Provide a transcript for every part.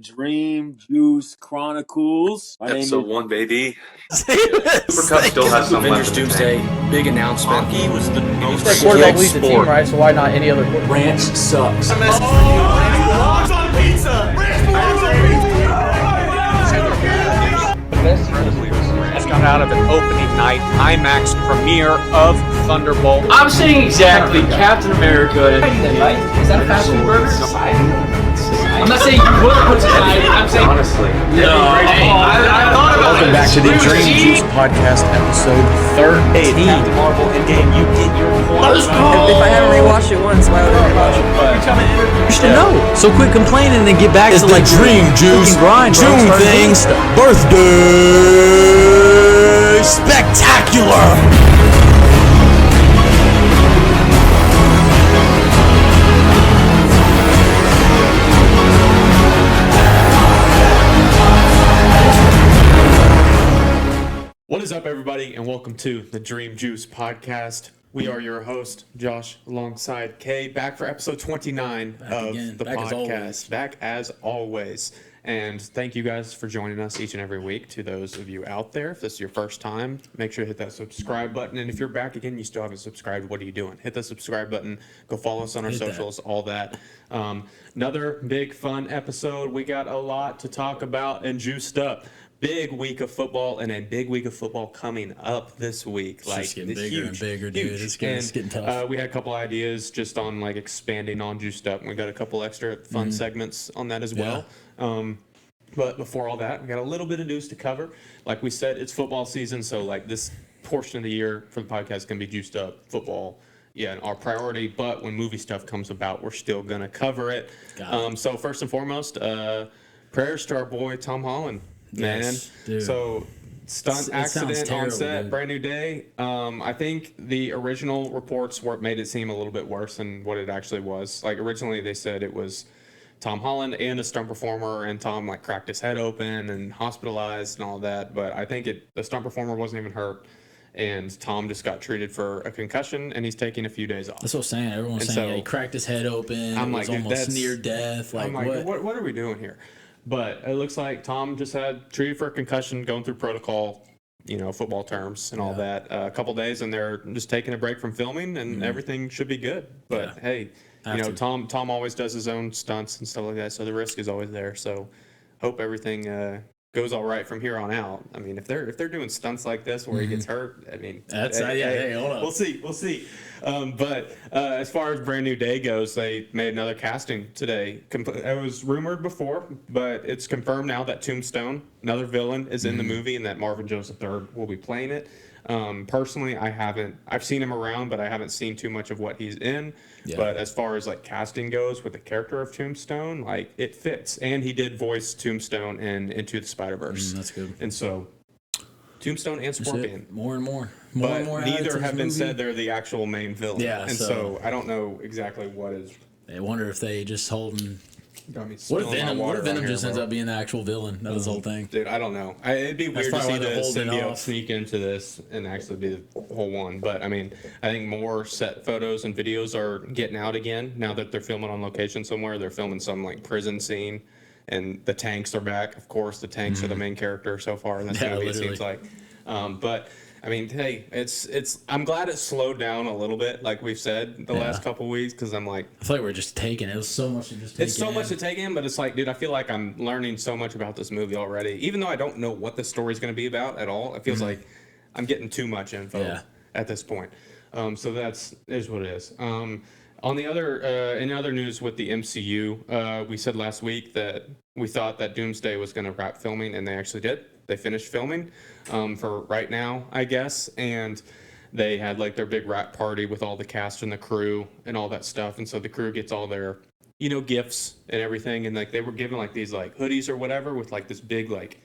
Dream Juice Chronicles. Episode 1, baby. Super Cup still has some left in the Doomsday, tank. big announcement. Hockey was the most That quarterback leads the team, sport. right? So why not any other quarterback? Ranch sucks. Just got out of an opening night IMAX premiere of Thunderbolt. I'm saying exactly Captain America. Is that a fast food burger? I'm not saying you would put tonight. I'm saying Honestly. no. Hey, I thought about Welcome it. back to the Dream Juice Podcast, episode 13. Marvel Endgame, you get your point. If I haven't rewatched it once, why would I rewatch it? You should know. So quit complaining and get back to like Dream Juice, grind, bro. June Start doing things, stuff. birthday spectacular. What is up, everybody, and welcome to the Dream Juice Podcast. We are your host, Josh, alongside Kay, back for episode 29 of again. the Back as podcast. always. Back as always. And thank you guys for joining us each and every week. To those of you out there, if this is your first time, make sure to hit that subscribe button. And if you're back again, you still haven't subscribed, what are you doing? Hit the subscribe button. Go follow us on our socials, all that. Another big, fun episode. We got a lot to talk about and juiced up. Big week of football and a big week of football coming up this week. It's just getting bigger and bigger, dude. It's getting tough. We had a couple ideas just on like expanding on juiced up. We got a couple extra fun segments on that as well. But before all that, we got a little bit of news to cover. Like we said, it's football season, so like this portion of the year for the podcast can be juiced up football. Yeah, and our priority. But when movie stuff comes about, we're still gonna cover it. So first and foremost, prayers to our boy Tom Holland. Man, Yes, dude. So stunt It sounds accident on terrible, set, dude. brand new day. I think the original reports made it seem a little bit worse than what it actually was. Like originally they said it was Tom Holland and the stunt performer, and Tom like cracked his head open and hospitalized and all that. But I think the stunt performer wasn't even hurt, and Tom just got treated for a concussion, and he's taking a few days off. That's what I'm saying. Everyone's And saying so- he cracked his head open. I'm It like, was dude, almost that's- near death. Like, I'm like, what? what are we doing here? But it looks like Tom just had treated for a concussion, going through protocol, football terms and all that. A couple days, and they're just taking a break from filming, and everything should be good. But Yeah. hey, Have to. Tom always does his own stunts and stuff like that, so the risk is always there. So hope everything goes all right from here on out. I mean, if they're doing stunts like this where he gets hurt, I mean, That's hey, hold up. We'll see. But as far as brand new day goes, they made another casting today. It was rumored before, but it's confirmed now that Tombstone, another villain, is in the movie, and that Marvin Jones III will be playing it. Personally, I've seen him around, but I haven't seen too much of what he's in. Yeah. But as far as like casting goes with the character of Tombstone, like it fits. And he did voice Tombstone in Into the Spider-Verse. That's good. And so Tombstone and That's Scorpion. it. More and more. But more added to neither this have been movie. said they're the actual main villain. Yeah, and so- so I don't know exactly what is. I wonder if they just holding. Got me What if spilling my Venom? What water if Venom on just here, ends bro. up being the actual villain? That was the whole thing. Dude, I don't know. It'd be weird to probably see why the they're holding symbiote off. sneak into this and actually be the whole one. But I mean, I think more set photos and videos are getting out again now that they're filming on location somewhere. They're filming some like prison scene, and the tanks are back. Of course, the tanks are the main character so far in this Yeah, movie. literally. It seems like, but. I mean, hey, it's. I'm glad it slowed down a little bit, like we've said the last couple weeks, because I'm like, I feel like we're just taking it. It was so much to just take. it's so much to take in, but it's like, dude, I feel like I'm learning so much about this movie already. Even though I don't know what the story's going to be about at all, it feels like I'm getting too much info at this point. So is what it is. On the other, in other news with the MCU, we said last week that we thought that Doomsday was going to wrap filming, and they actually did. They finished filming for right now, I guess, and they had like their big wrap party with all the cast and the crew and all that stuff. And so the crew gets all their, gifts and everything, and like they were given like these like hoodies or whatever with like this big like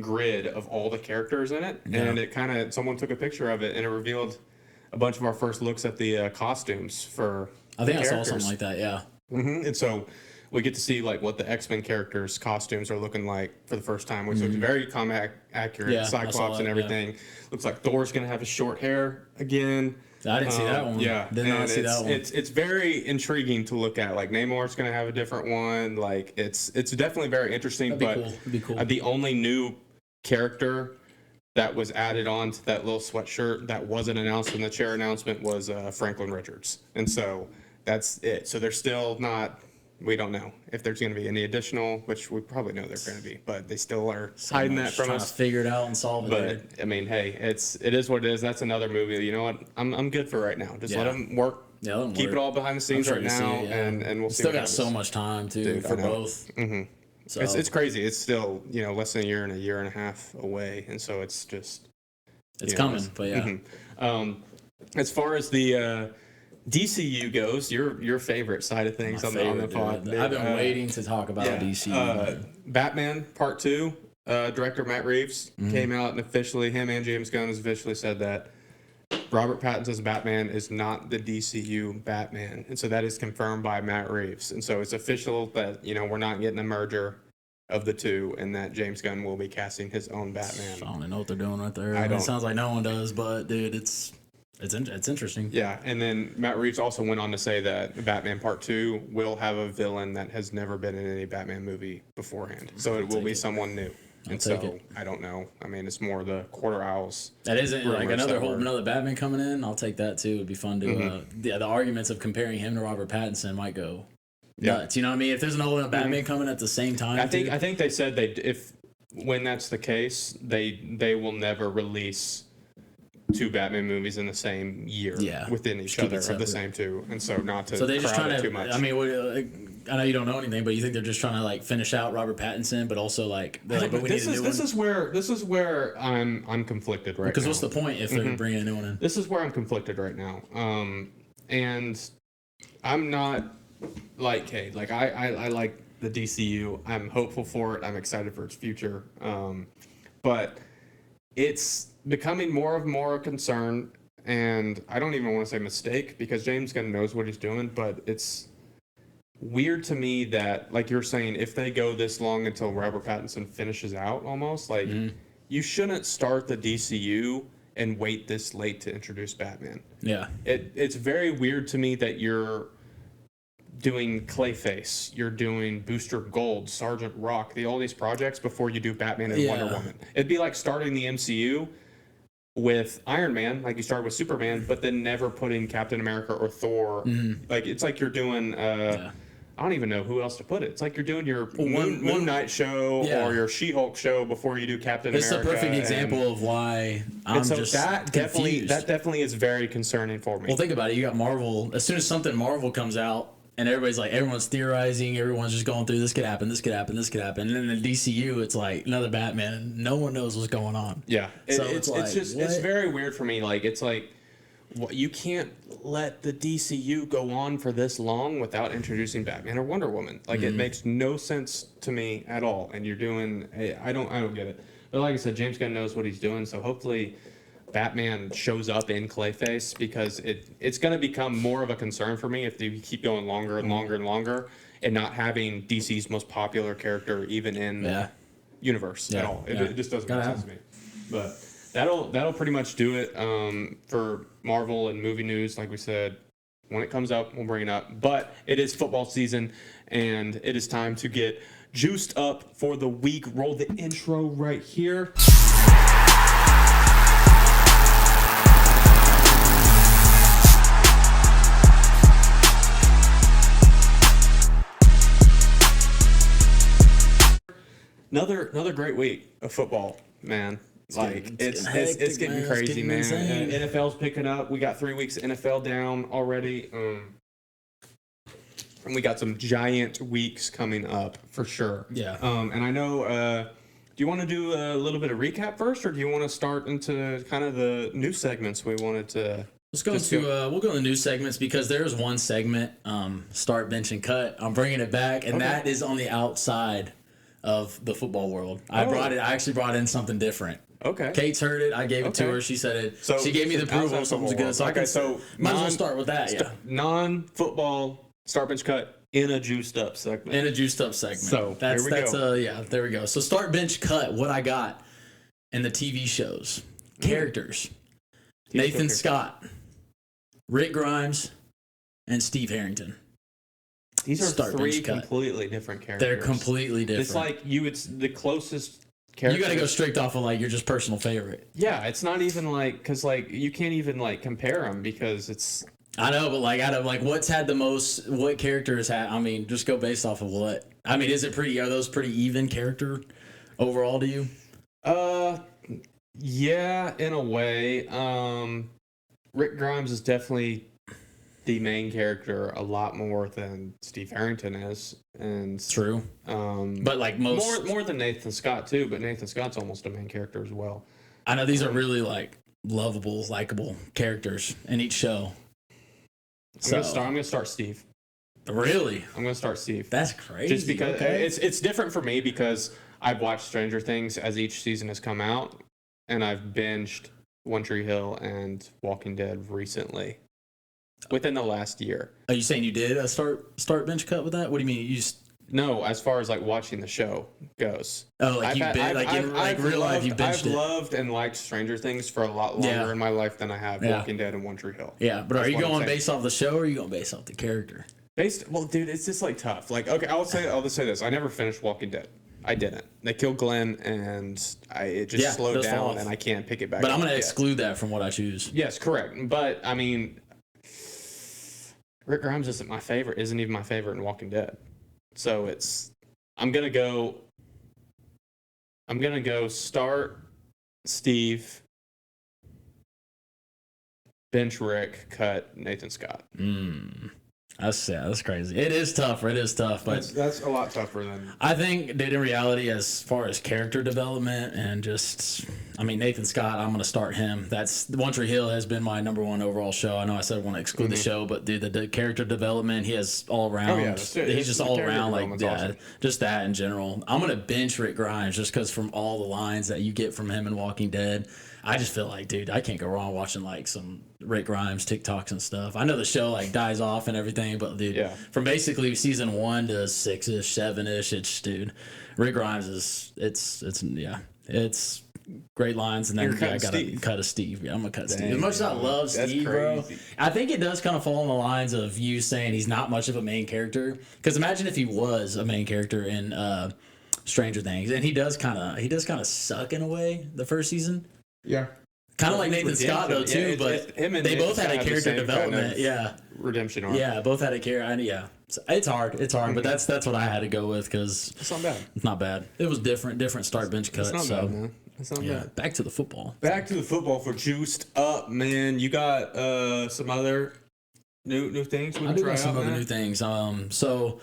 grid of all the characters in it, and it kind of someone took a picture of it, and it revealed a bunch of our first looks at the costumes for. I think the I saw characters. something like that. Yeah. And so we get to see like what the X-Men characters' costumes are looking like for the first time, which looks very comic accurate. Yeah, I saw Cyclops that, and everything. Looks like Thor's gonna have his short hair again. I didn't see that one. Yeah, Did not and see that one. It's very intriguing to look at. Like Namor's going to have a different one. Like it's definitely very interesting. That'd be cool. The only new character that was added on to that little sweatshirt that wasn't announced in the chair announcement was Franklin Richards, and so that's it. So they're still not. We don't know if there's going to be any additional, which we probably know there's going to be, but they still are hiding that from trying us. to figure it out and solve it. But I mean, hey, it is what it is. That's another movie. You know what? I'm good for right now. Just let them work. Yeah, let 'em keep work. it all behind the scenes sure right you'll see now, it, yeah. and we'll see. Still what got so happens. much time too Dude, for I know. both. Mm-hmm. So It's crazy. It's still less than a year and a half away, and so it's just it's coming. But yeah, as far as the DCU goes, your favorite side of things on the pod. I've been waiting to talk about DCU. Batman Part 2, director Matt Reeves came out and officially, him and James Gunn has officially said that Robert Pattinson's Batman is not the DCU Batman. And so that is confirmed by Matt Reeves. And so it's official that, we're not getting a merger of the two and that James Gunn will be casting his own Batman. I don't even know what they're doing right there. It sounds like no one does, but dude, it's interesting. Yeah, and then Matt Reeves also went on to say that Batman Part 2 will have a villain that has never been in any Batman movie beforehand. So it will be someone new. And so I don't know. I mean, it's more the Quarter Owls. That isn't like another Batman coming in. I'll take that too. It'd be fun to. The arguments of comparing him to Robert Pattinson might go nuts. You know what I mean? If there's an old Batman coming at the same time, I think they said when that's the case, they will never release two Batman movies in the same year within each other of the same two, and so not to they're just trying to too much. I mean, I know you don't know anything, but you think they're just trying to like finish out Robert Pattinson, but also like they're like, but we need a new one. This is where I'm conflicted right now. Because what's the point if they're bringing a new one in? This is where I'm conflicted right now, and I'm not like I like the DCU. I'm hopeful for it. I'm excited for its future, but it's becoming more a concern, and I don't even want to say mistake because James Gunn knows what he's doing, but it's weird to me that, like you're saying, if they go this long until Robert Pattinson finishes out almost, like you shouldn't start the DCU and wait this late to introduce Batman. Yeah. It's very weird to me that you're doing Clayface, you're doing Booster Gold, Sergeant Rock, all these projects before you do Batman and Wonder Woman. It'd be like starting the MCU with Iron Man, like you started with Superman, but then never putting Captain America or Thor. Like it's like you're doing I don't even know who else to put it. It's like you're doing your Moon Knight show or your She-Hulk show before you do Captain America. It's a perfect example of why I'm just confused. That definitely is very concerning for me. Well, think about it. You got Marvel. As soon as something Marvel comes out, and everyone's theorizing, everyone's just going through this could happen. And then in the DCU, it's like another Batman. No one knows what's going on. Yeah. So it's very weird for me. Like, it's like, you can't let the DCU go on for this long without introducing Batman or Wonder Woman. Like, it makes no sense to me at all. And you're doing, I don't get it. But like I said, James Gunn knows what he's doing. So hopefully Batman shows up in Clayface, because it's going to become more of a concern for me if you keep going longer and longer and longer and not having DC's most popular character even in the universe at all. It just doesn't make sense to me. But that'll pretty much do it for Marvel and movie news. Like we said, when it comes up, we'll bring it up. But it is football season, and it is time to get juiced up for the week. Roll the intro right here. Another great week of football, man. It's getting crazy, man. NFL's picking up. We got 3 weeks of NFL down already. And we got some giant weeks coming up for sure. Yeah. And I know, do you want to do a little bit of recap first, or do you want to start into kind of the new segments we wanted to? Let's go we'll go to the news segments, because there's one segment, start, bench, and cut. I'm bringing it back, and that is on the outside of the football world. I actually brought in something different. Okay. Kate's heard it. I gave it to her. She said it. So she gave me the approval. Something's good. So might as well start with that. Yeah. Non-football start, bench, cut in a juiced up segment. So there we go. So start, bench, cut. What I got in the TV shows, characters. Nathan Scott, Rick Grimes, and Steve Harrington. These are Start three bench cut. completely different characters. They're completely different. It's like it's the closest you character. got to go strict off of like your just personal favorite. Yeah, it's not even like because like you can't even like compare them because it's. I know, but like out of like what's had the most, what character has had? I mean, just go based off of what. I mean, are those pretty even character overall to you? Yeah, in a way. Rick Grimes is definitely the main character a lot more than Steve Harrington is, and True. But like more than Nathan Scott too. But Nathan Scott's almost a main character as well. I know these are really like lovable, likable characters in each show. I'm gonna start Steve. Really? I'm gonna start Steve. That's crazy. Just because okay. it's different for me because I've watched Stranger Things as each season has come out, and I've binged One Tree Hill and Walking Dead recently, within the last year. Are you saying you did a start bench cut with that? What do you mean? You just No, as far as like watching the show goes. Oh, like in real life you binged I've it. loved and liked Stranger Things for a lot longer Yeah. in my life than I have Yeah. Walking Dead and One Tree Hill. Yeah, but are That's you what I'm going saying. based off the show or are you going based off the character? Well, dude, it's just like tough. Like, okay, I'll just say this: I never finished Walking Dead. I didn't. They killed Glenn, and it just slowed those fall down, off. and I can't pick it back. But up I'm going to yet. exclude that from what I choose. Yes, correct. But I mean, Rick Grimes isn't even my favorite in Walking Dead. So I'm gonna go start Steve, bench Rick, cut Nathan Scott. That's crazy. It is tough. But That's a lot tougher than. I think, dude, in reality, as far as character development and Nathan Scott, I'm going to start him. That's One Tree Hill has been my number one overall show. I know I said I want to exclude the show, but dude, the character development, he has all around. He's just all around, like, awesome. just that in general. I'm going to bench Rick Grimes just because from all the lines that you get from him in Walking Dead, I just feel like, dude, I can't go wrong watching like some Rick Grimes TikToks and stuff. I know the show like dies off and everything, but dude, from basically season 1 to 6-ish, 7-ish, Rick Grimes is it's great lines, and then I gotta cut a Steve. Yeah, I'm gonna cut Steve. As much as I love Steve, bro, I think it does kind of fall in the lines of you saying he's not much of a main character. Because imagine if he was a main character in Stranger Things, and he does kind of suck in a way the first season. Yeah. Kind of like Nathan Scott though too, but they both had a character development. Redemption arc. Yeah, both had a character. Yeah, it's hard, but that's what I had to go with because It's not bad. it's not bad. It was different start bench cut. It's not so bad, man. It's not bad. back to the football. Back to the football for Juiced Up, man. You got some other new things we I can do try got some out, other man? new things. So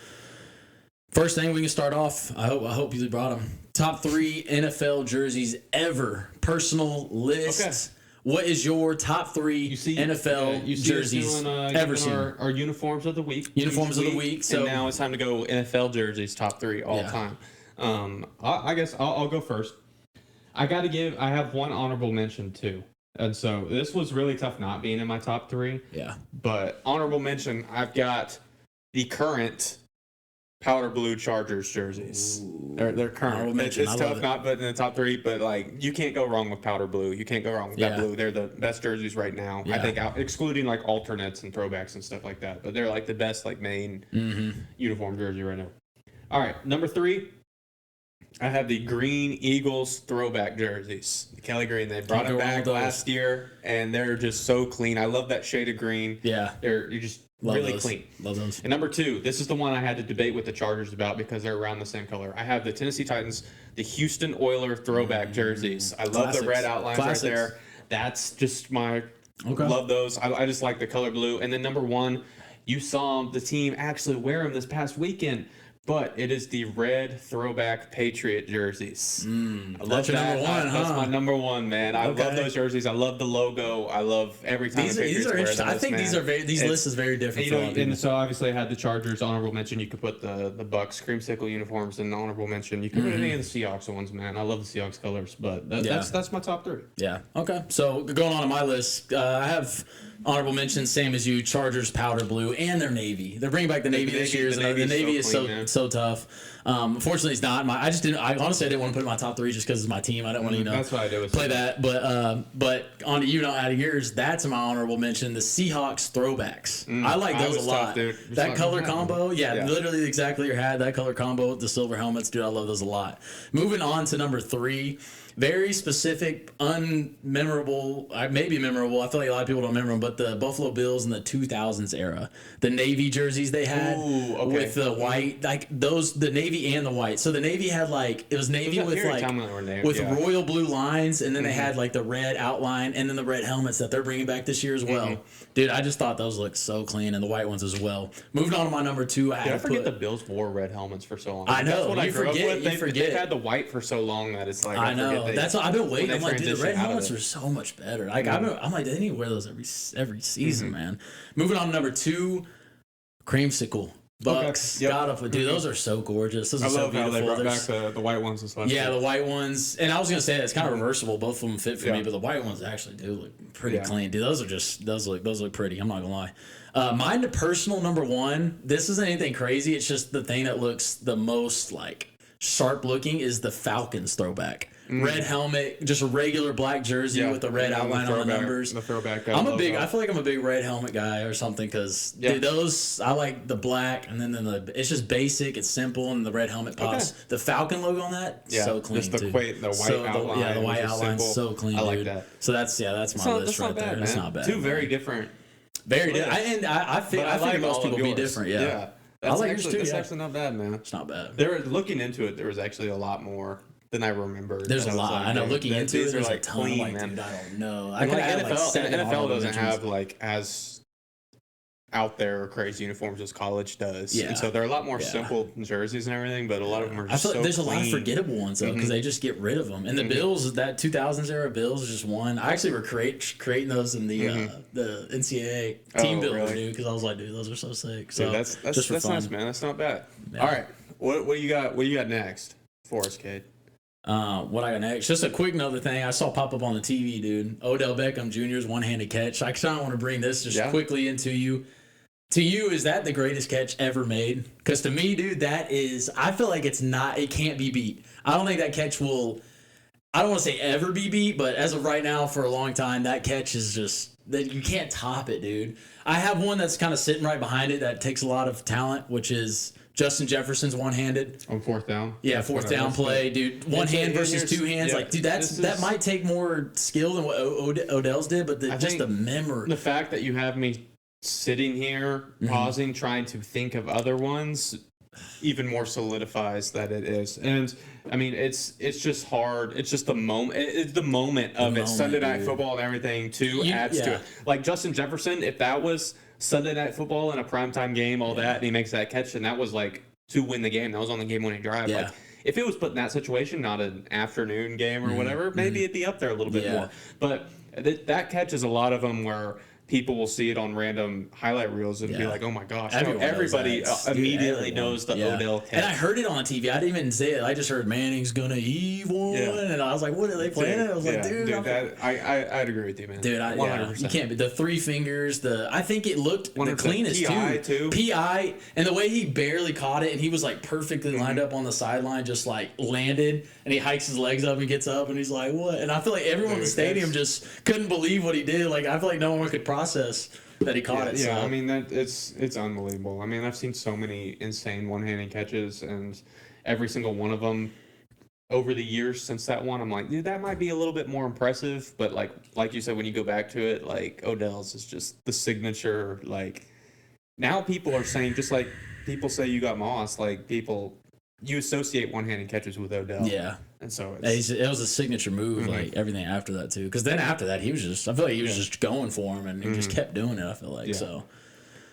first thing we can start off. I hope you brought them. Top 3 NFL jerseys ever. Personal list. Okay. What is your top 3 NFL jerseys ever seen? Our uniforms of the week. Uniforms of the week. So and now it's time to go NFL jerseys top 3 all time. I guess I'll go first. I have one honorable mention too. And so this was really tough not being in my top 3. Yeah. But honorable mention, I've got the current powder blue Chargers jerseys. They're current. It's tough not putting in the top 3, but like you can't go wrong with powder blue. You can't go wrong with that blue. They're the best jerseys right now. I think excluding like alternates and throwbacks and stuff like that. But they're like the best like main uniform jersey right now. All right, number 3. I have the Green Eagles throwback jerseys. The Kelly Green. They brought it back last year, and they're just so clean. I love that shade of green. Yeah. You're just really clean. Love those. And number 2, this is the one I had to debate with the Chargers about because they're around the same color. I have the Tennessee Titans, the Houston Oiler throwback jerseys. I love the red outlines right there. That's just love those. I just like the color blue. And then number 1, you saw the team actually wear them this past weekend. But it is the red throwback Patriot jerseys. I love That's your that. number 1, That's my number 1, man. I love those jerseys. I love the logo. I love every time These the Patriots are wear interesting. those, I think man. these lists is very different. And so obviously I had the Chargers honorable mention. You could put the Bucks creamsicle uniforms in the honorable mention. You could put any of the Seahawks ones, man. I love the Seahawks colors, but that's my top 3. Yeah. Okay. So going on my list, I have honorable mention, same as you, Chargers powder blue and their navy. They're bringing back the navy this year. The navy is so tough. Unfortunately, it's not. I honestly I didn't want to put it in my top 3 just because it's my team. I didn't want to That's what I did with play that. But on to you, not out of yours. That's my honorable mention. The Seahawks throwbacks. I like those a lot. Tough, dude. That color combo, literally exactly your hat. That color combo with the silver helmets, dude. I love those a lot. Moving on to number 3. Very specific, unmemorable, maybe memorable. I feel like a lot of people don't remember them, but the Buffalo Bills in the 2000s era, the navy jerseys they had with the white, like those, the navy and the white. So the navy had it was navy with royal blue lines, and then they had the red outline, and then the red helmets that they're bringing back this year as well. Dude, I just thought those looked so clean, and the white ones as well. Moving on to my number 2, I forget the Bills wore red helmets for so long. I know. That's what I grew up with. They've had the white for so long that it's like I know. That's what I've been waiting. I'm like, dude, the red helmets are are so much better. Like I'm like, they need to wear those every season, man. Moving on to number 2, creamsicle. Bucks, dude, those are so gorgeous. Those are so beautiful. How they brought back the white ones this last year. The white ones. And I was gonna say it's kind of reversible. Both of them fit for me, but the white ones actually do look pretty clean. Dude, those look pretty. I'm not gonna lie. Mine, personal number 1. This isn't anything crazy. It's just the thing that looks the most sharp looking is the Falcons throwback. Red helmet, just a regular black jersey with a red outline on the numbers. The throwback. I feel like I'm a big red helmet guy or something because those, I like the black, and then it's just basic, it's simple, and the red helmet pops. Okay. The Falcon logo on that, so clean just the too. white outline. The white outline's so clean. I like dude. that. So that's my list right there. It's not bad. 2 very different. Very different. I figure most people be different. Yeah. I like yours too. That's actually not bad, man. It's not bad. Looking into it, there was actually a lot more than I remembered. There's a lot. I know. Looking into it, there's a ton. Clean, man. Dude, I don't know. NFL doesn't have as out there crazy uniforms as college does. Yeah. And so they're a lot more simple jerseys and everything, but a lot of them are just there's a lot of forgettable ones though because they just get rid of them. And the Bills, that 2000s era Bills is just one. I actually were creating those in the NCAA team builder, dude, because I was like, dude, those are so sick. So dude, that's nice, man. That's not bad. Yeah. All right, what do you got? What do you got next for us, Cade? What I got next? Just a quick another thing I saw pop up on the TV, dude. Odell Beckham Jr.'s one-handed catch. I kind of want to bring this quickly into you. To you, is that the greatest catch ever made? Because to me, dude, that is. I feel like it's not. It can't be beat. I don't think that catch will. I don't want to say ever be beat, but as of right now, for a long time, that catch is just that you can't top it, dude. I have one that's kind of sitting right behind it that takes a lot of talent, which is Justin Jefferson's one-handed on 4th down. Yeah, 4th down play, dude. One hand versus 2 hands, dude. That might take more skill than what Odell's did, but just the memory. The fact that you have me sitting here, pausing, trying to think of other ones, even more solidifies that it is. And I mean, it's just hard. It's just the moment. It's the moment of it. Sunday Night Football and everything too adds to it. Like Justin Jefferson, if that was Sunday Night Football in a primetime game, all that, and he makes that catch, and that was to win the game. That was on the game-winning drive. Yeah. If it was put in that situation, not an afternoon game or whatever, maybe it'd be up there a little bit more. But that catch is a lot of them where people will see it on random highlight reels and be like, "Oh my gosh!" Everybody immediately knows the Odell catch. And I heard it on TV. I didn't even say it. I just heard Manning's gonna heave one, and I was like, "What are they playing?" I was like, "Dude, I'd agree with you, man." Dude, 100%. You can't. The 3 fingers. I think it looked the cleanest too. PI, and the way he barely caught it, and he was perfectly lined up on the sideline, just landed, and he hikes his legs up and gets up, and he's like, "What?" And I feel like everyone in the stadium just couldn't believe what he did. I feel like no one could process that he caught it. Yeah, I mean it's unbelievable. I mean, I've seen so many insane one-handed catches, and every single one of them over the years since that one, I'm like, dude, that might be a little bit more impressive. But like you said, when you go back to it, Odell's is just the signature. Now people are saying, just like people say you got Moss, you associate one-handed catches with Odell. Yeah. And so it was a signature move, everything after that too. Because then after that, I feel like he was just going for him, and he just kept doing it. I feel like so.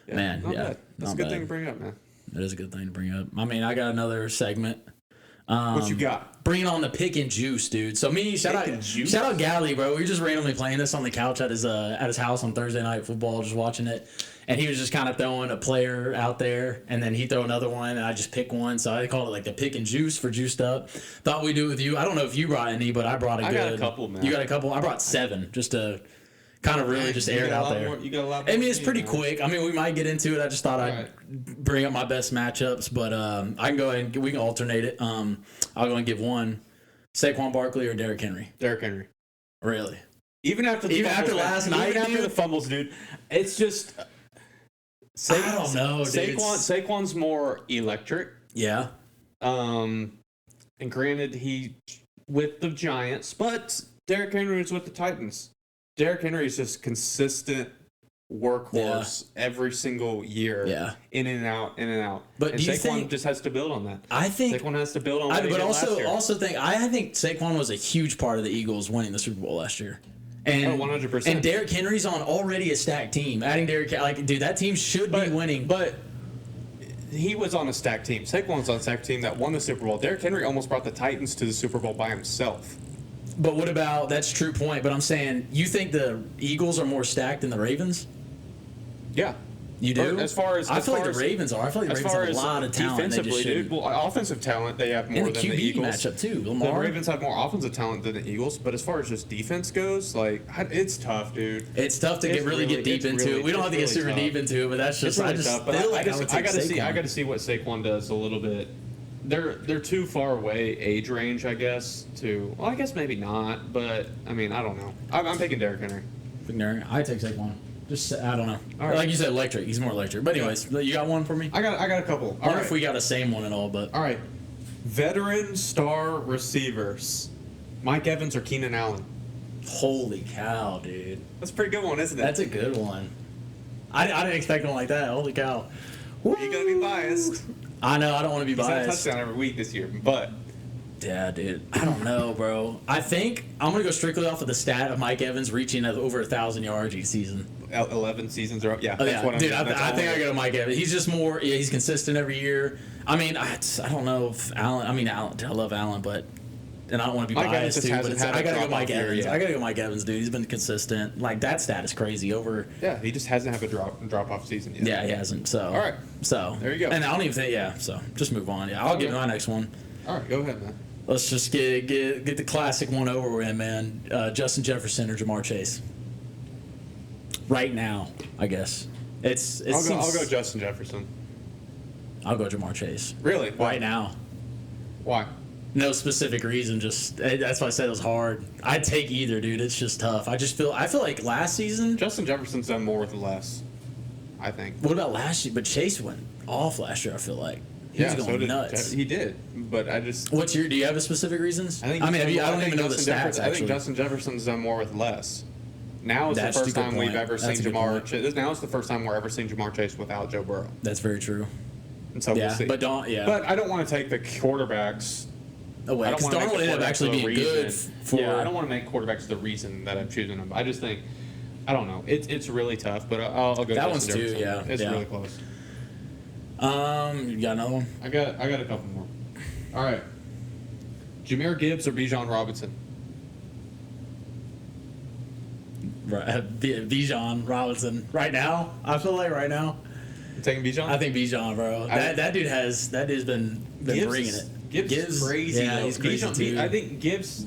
Yeah. Man, bad. That's a good thing to bring up, man. It is a good thing to bring up. I mean, I got another segment. What you got? Bringing on the pick and juice, dude. So shout out Galley, bro. We were just randomly playing this on the couch at his house on Thursday Night Football, just watching it. And he was just kind of throwing a player out there, and then he'd throw another one, and I just pick one. So I called it the pick and juice for juiced up. Thought we'd do it with you. I don't know if you brought any, but I brought I got a couple, man. You got a couple? I brought 7 just to kind of really just air it out there. You got a lot more. I mean, it's pretty quick. I mean, we might get into it. I just thought I'd bring up my best matchups, but I can go ahead and we can alternate it. I'll go and give one: Saquon Barkley or Derrick Henry. Derrick Henry. Really? Even after last night, even after the fumbles, dude. It's just. I don't know, dude. Saquon's more electric. Yeah. And granted, he with the Giants, but Derrick Henry is with the Titans. Derrick Henry is just consistent workhorse every single year. Yeah. In and out, in and out. But and do you Saquon think, just has to build on that. I think Saquon has to build on what he but did last year. also think I think Saquon was a huge part of the Eagles winning the Super Bowl last year. And 100%. And Derrick Henry's on already a stacked team. Adding Derrick, dude, that team should be winning. But he was on a stacked team. Saquon's on a stacked team that won the Super Bowl. Derrick Henry almost brought the Titans to the Super Bowl by himself. But what about, that's a true point, but I'm saying, you think the Eagles are more stacked than the Ravens? Yeah. You do? I feel like the Ravens are. I feel like the Ravens have a lot of talent. Defensively, dude. Well, offensive talent, they have more than the the Eagles. matchup, too. The Lamar. Ravens have more offensive talent than the Eagles, but as far as just defense goes, it's tough, dude. It's tough to get deep into it. We don't have to get super deep into it, but that's just, I gotta see what Saquon does a little bit. They're too far away age range, I guess. Well, I guess maybe not, but I mean, I don't know. I'm picking Derrick Henry. I take Saquon. Just, I don't know. All right. Like you said, electric. He's more electric. But anyways, you got one for me? I got a couple. I wonder if we got the same one at all, but. All right. Veteran star receivers. Mike Evans or Keenan Allen? Holy cow, dude. That's a pretty good one, isn't it? That's a good one. I didn't expect one like that. Holy cow. You're going to be biased. I know. I don't want to be biased. He's had a touchdown every week this year, but. Yeah, dude. I don't know, bro. I think I'm going to go strictly off of the stat of Mike Evans reaching over 1,000 yards each season. 11 seasons are up. Yeah, that's what I'm saying. I think I go to Mike Evans. He's just more, he's consistent every year. I mean, I don't know if Allen, I love Allen, but, and I don't want to be biased too, but I got to go Mike Evans. I got to go Mike Evans, dude. He's been consistent. Like, that stat is crazy. Yeah, he just hasn't had a drop-off season yet. Yeah, he hasn't. So. All right. So. There you go. And I don't even think, so just move on. Yeah, I'll give my next one. All right, go ahead, man. Let's just get the classic one over with, man. Justin Jefferson or Jamar Chase. Right now, I guess. I'll go Justin Jefferson. I'll go Jamar Chase. Really? Why? Right now. Why? No specific reason. Just that's why I said it was hard. I'd take either, dude. It's just tough. I feel like last season Justin Jefferson's done more with less, I think. What about last year? But Chase went off last year. I feel like he was going nuts. He did, but I just. Do you have a specific reasons? I don't even know the stats. I think Justin Jefferson's done more with less. Now is the first time we've ever seen Jamar Chase. Now is the first time we're ever seeing Jamar Chase without Joe Burrow. That's very true. And so we'll see. But I don't want to take the quarterbacks away because Darnold ended up actually being good. I don't want to make quarterbacks the reason that I'm choosing them. I just think, I don't know. It's really tough, but I'll go. That one's too. Yeah, it's really close. You got another one? I got a couple more. All right. Jahmyr Gibbs or Bijan Robinson? Bijan Robinson. Right now? I feel like right now. You taking Bijan? I think Bijan, bro. That dude's been bringing it. Gibbs is crazy. Yeah, he's crazy too. I think Gibbs.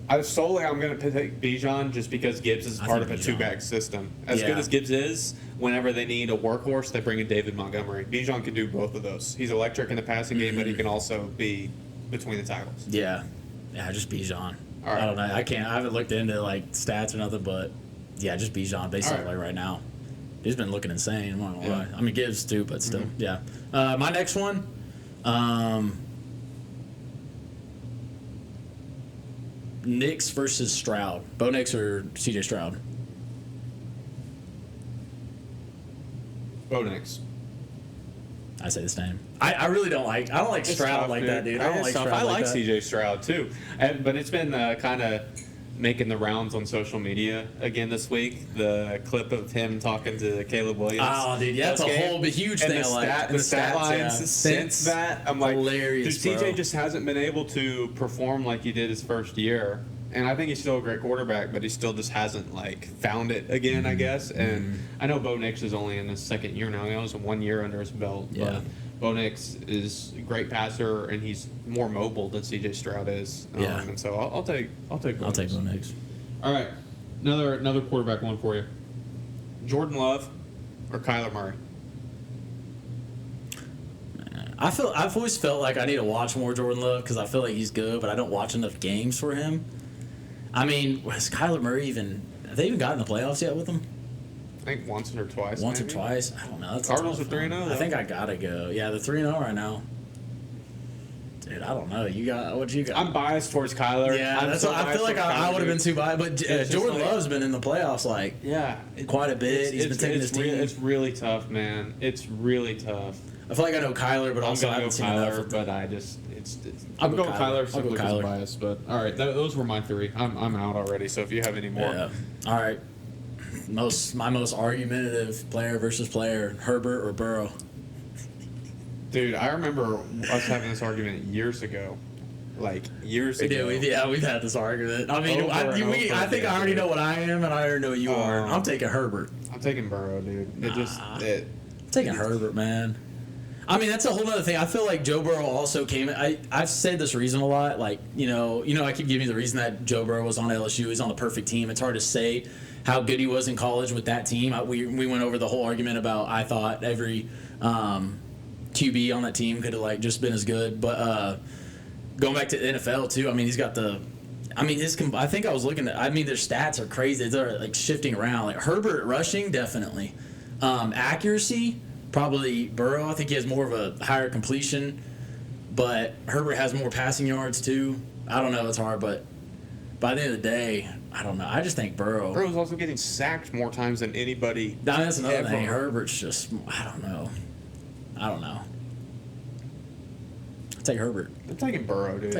I'm going to take Bijan just because Gibbs is part of a two-back system. As good as Gibbs is, whenever they need a workhorse, they bring in David Montgomery. Bijan can do both of those. He's electric in the passing game, but he can also be between the tackles. Yeah, just Bijan. All right. I don't know. I haven't looked into like stats or nothing, but yeah, just Bijan basically right now. He's been looking insane. I'm not gonna lie. I mean Gibbs too, but still, yeah. My next one. Nix versus Stroud. Bo Nix or CJ Stroud? Bo Nix. I say the same. I really don't like. I don't like Stroud tough, like dude. that, dude. I don't like Stroud. I like that. CJ Stroud too, but it's been kind of making the rounds on social media again this week. The clip of him talking to Caleb Williams. Oh, dude, yeah, that's a whole huge thing. The stat lines since that, I'm like, hilarious, dude, CJ just hasn't been able to perform like he did his first year. And I think he's still a great quarterback, but he still just hasn't found it again, I guess. And I know Bo Nix is only in his second year now. He only has 1 year under his belt. Yeah. But Bo Nix is a great passer, and he's more mobile than CJ Stroud is. Yeah. And so I'll take Bo Nix. Bo Nix. All right. Another quarterback one for you. Jordan Love or Kyler Murray? I've always felt like I need to watch more Jordan Love because I feel like he's good, but I don't watch enough games for him. I mean, has Kyler Murray have they even gotten the playoffs yet with him? I think once or twice. Once maybe. or twice? I don't know. That's Cardinals are 3-0. I think I gotta go. Yeah, they're 3-0 right now. Dude, I don't know. What you got? I'm biased towards Kyler. Yeah, that's what I feel like I would have been too biased. But Jordan Love's been in the playoffs quite a bit. He's been taking his team. It's really tough, man. It's really tough. I feel like I know Kyler, but also I haven't seen enough. Kyler, but I just I'll go go Kyler. I'll go Kyler. Bias, but all right, those were my three. I'm out already. So if you have any more, Yeah. All right. My most argumentative player versus player: Herbert or Burrow. dude, I remember us having this argument years ago. Like years ago. We've had this argument. I mean, I think I already know what I am, and I already know what you are. I'm taking Herbert. I'm taking Burrow, dude. I'm taking Herbert, man. I mean, that's a whole other thing. I feel like Joe Burrow also came. I've said this reason a lot. Like, you know, I keep giving you the reason that Joe Burrow was on LSU. He's on the perfect team. It's hard to say how good he was in college with that team. We went over the whole argument about I thought every QB on that team could have like just been as good. But going back to the NFL too, I mean, he's got the. I mean, I think I was looking at. I mean, their stats are crazy. They're like shifting around. Like Herbert rushing, definitely. Accuracy. Probably Burrow. I think he has more of a higher completion, but Herbert has more passing yards too. I don't know. It's hard, but by the end of the day, I don't know. I just think Burrow. Burrow's also getting sacked more times than anybody. That's another ever. thing. Herbert's just. I don't know. I'll take Herbert. I'm taking Burrow, dude.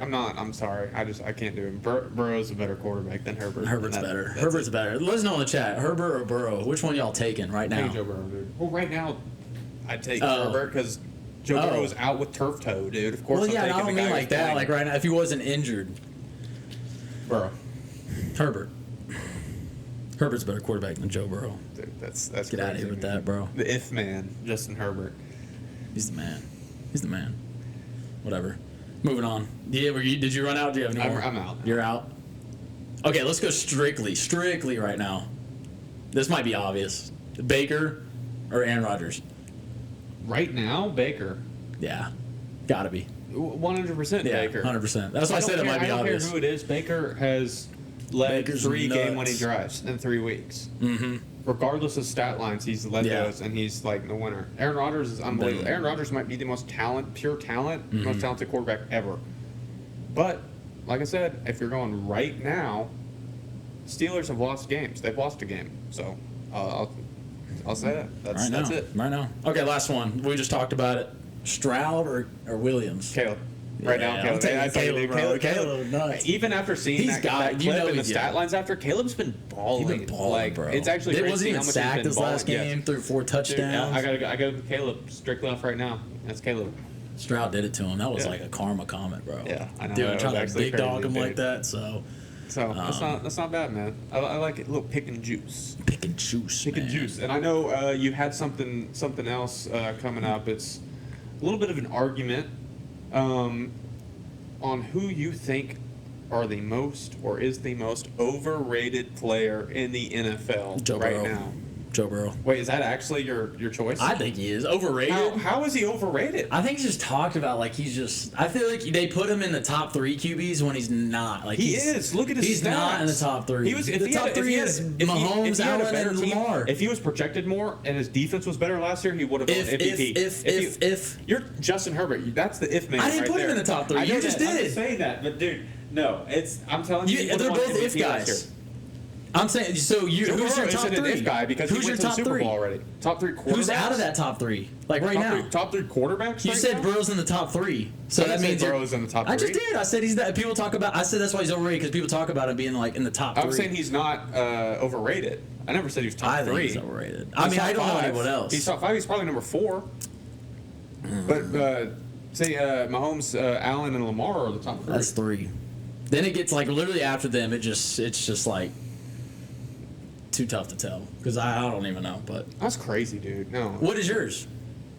I'm sorry. I can't do it. Burrow's a better quarterback than Herbert. Herbert's better. Herbert's better. Let us know in the chat. Herbert or Burrow? Which one y'all taking right now? I take Joe Burrow, dude. Well, right now, I'd take Herbert because Joe Burrow is out with turf toe, dude. Of course, well, I'm yeah, taking I don't the guy mean like that. playing. Like right now, if he wasn't injured, Burrow. Herbert. Herbert's a better quarterback than Joe Burrow. Dude, that's Get out of here with that, bro. The if man, Justin Herbert. He's the man. He's the man. Whatever. Moving on. Yeah, did you run out? Do you have any more? I'm out. You're out? Okay, let's go strictly right now. This might be obvious. Baker or Aaron Rodgers? Right now, Baker. Yeah. Gotta be. 100% Yeah, Baker. 100%. That's why I said it might be obvious. I don't care who it is. Baker has led Baker's 3 nuts. game-winning drives in 3 weeks. Mm-hmm. Regardless of stat lines, he's led those, and he's like the winner. Aaron Rodgers is unbelievable. Aaron Rodgers might be the most pure talent, most talented quarterback ever. But, like I said, if you're going right now, Steelers have lost games. They've lost a game. So, I'll say that. That's it. Right now. Okay, last one. We just talked about it. Stroud or Williams? Caleb. Right now, I'm Caleb. taking Caleb, nuts. Even after seeing that clip and the stat lines after, Caleb's been balling. He's been balling, bro. It's actually It wasn't even sacked this last game. Threw 4 touchdowns. Dude, I got Caleb strictly off right now. That's Caleb. Stroud did it to him. That was like a karma comment, bro. Yeah, I know. Dude, trying to actually big dog crazy, him like that. So that's not bad, man. I like it. A little pick and juice. Pick and juice. Pick and juice. And I know you had something else coming up. It's a little bit of an argument on who you think are the most or is the most overrated player in the NFL now. Joe Burrow. Wait, is that actually your choice? I think he is overrated. How is he overrated? I think he's just talked about like he's just. I feel like they put him in the top 3 QBs when he's not. Like he is. Look at his He's stats. not in the top 3. He was. The top 3 is Mahomes, Allen, and Lamar. If he was projected more and his defense was better last year, he would have won MVP. If you're Justin Herbert, that's the if man. I didn't put him in the top 3. You just did. I'm just saying that, but dude, no, I'm telling you, they're both if guys. I'm saying, so who's your top 3? An if guy because who's he went to the Super Bowl already. Top 3 quarterbacks. Who's out of that top 3? Like right now. Top 3 quarterbacks. You said Burrow's in the top 3, so that means Burrow's in the top 3. I just did. I said he's that. People talk about. I said that's why he's overrated because people talk about him being like in the top 3. I'm saying he's not overrated. I never said he was top 3. I think he's overrated. I mean, I don't know anyone else. He's top 5. He's probably number 4. But say Mahomes, Allen, and Lamar are the top 3. That's 3. Then it gets like literally after them. It's just like too tough to tell because I don't even know. But that's crazy, dude. No. What is yours?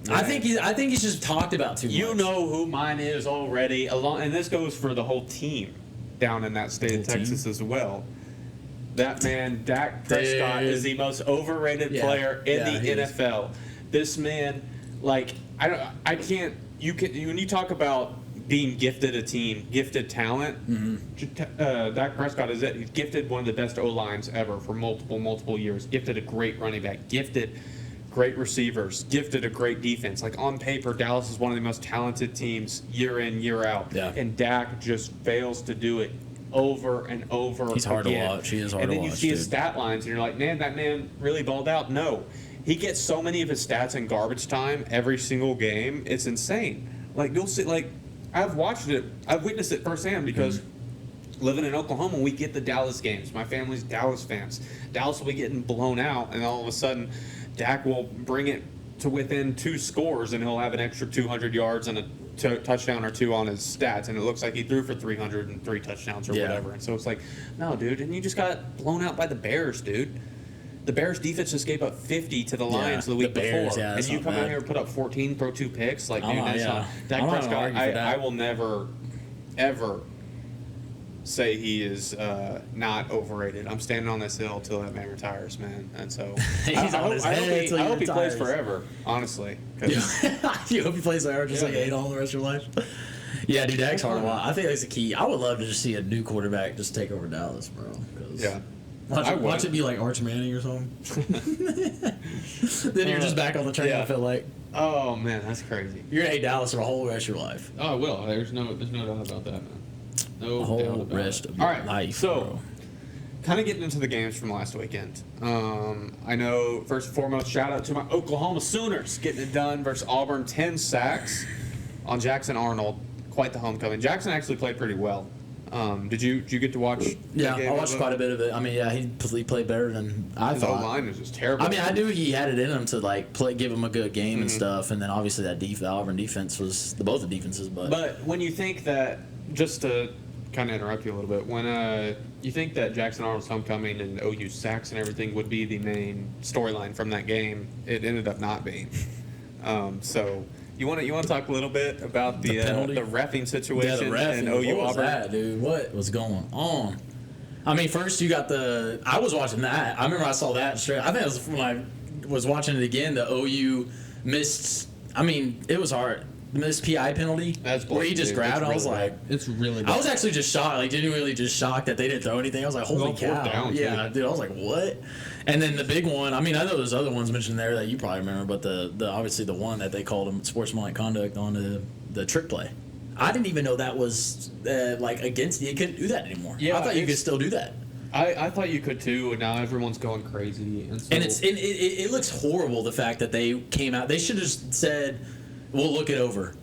Yeah. I think he's just talked about too much. You know who mine is already, and this goes for the whole team down in that state of Texas as well. That man, Dak Prescott, Dude. is the most overrated Yeah. player in Yeah, the he is. NFL. This man, like, I can't. When you talk about being gifted a team, gifted talent, Dak Prescott is it. He's gifted one of the best O-lines ever for multiple years. Gifted a great running back. Gifted great receivers. Gifted a great defense. Like, on paper, Dallas is one of the most talented teams year in, year out. Yeah. And Dak just fails to do it over and over He's hard to again. watch. He is hard and to then you watch, see his dude. stat lines, and you're like, man, that man really balled out. No. He gets so many of his stats in garbage time every single game. It's insane. Like, you'll see, like, I've watched it. I've witnessed it firsthand because living in Oklahoma, we get the Dallas games. My family's Dallas fans. Dallas will be getting blown out, and all of a sudden, Dak will bring it to within 2 scores, and he'll have an extra 200 yards and a touchdown or 2 on his stats, and it looks like he threw for 303 touchdowns or whatever. And so it's like, no, dude, and you just got blown out by the Bears, dude. The Bears defense just gave up 50 to the Lions the week the Bears, before, yeah, and that's you not come out bad. here and put up 14, throw 2 picks. Like, dude, I'm not- that's yeah. not. Dak I'm not gonna Prescott, argue for that. I will never, ever say he is not overrated. I'm standing on this hill till that man retires, man. And so He's I on his hope head till I he hope he plays retires. forever, honestly. 'cause- You hope he plays there just like Yeah. 8 all the rest of your life. Yeah, dude, Dak's hard to watch. I think that's the key. I would love to just see a new quarterback just take over Dallas, bro. 'Cause yeah. watch it be like Arch Manning or something. Then you're just back on the train. Yeah. I feel like Oh man, that's crazy. you're gonna hate Dallas for the whole rest of your life. Oh, I will. There's no doubt about that, man. No The whole doubt about rest it. of your All right, life, so bro. kind of getting into the games from last weekend. I know, first and foremost, shout out to my Oklahoma Sooners getting it done versus Auburn, 10 sacks on Jackson Arnold. Quite the homecoming. Jackson actually played pretty well. Did you get to watch? Yeah, I watched quite a bit of it. I mean, yeah, he played better than I His thought. O-line was just terrible. I mean, I knew he had it in him to like give him a good game and stuff, and then obviously that the Auburn defense was both the defenses, But when you think that, just to kind of interrupt you a little bit, when you think that Jackson Arnold's homecoming and OU sacks and everything would be the main storyline from that game, it ended up not being. So you want to talk a little bit about the penalty? reffing situation yeah, the ref. and What OU was Auburn? that, dude? What was going on? I mean, first you got I was watching that. I remember I saw that straight. I think it was when I was watching it again. The OU missed. I mean, it was hard. The missed PI penalty. That's where he bullshit, just dude. grabbed. That's I was really like, It's really I was actually just shocked, like genuinely just shocked that they didn't throw anything. I was like, holy Well, fourth cow. down, too. Yeah, dude, I was like, what? And then the big one, I mean, I know there's other ones mentioned there that you probably remember, but the obviously the one that they called him sportsmanlike conduct on the trick play. I didn't even know that was like against you. You couldn't do that anymore. Yeah, I thought you could it's- still do that. I thought you could too, and now everyone's going crazy. And, so, And it looks horrible, the fact that they came out. They should have just said, we'll look it over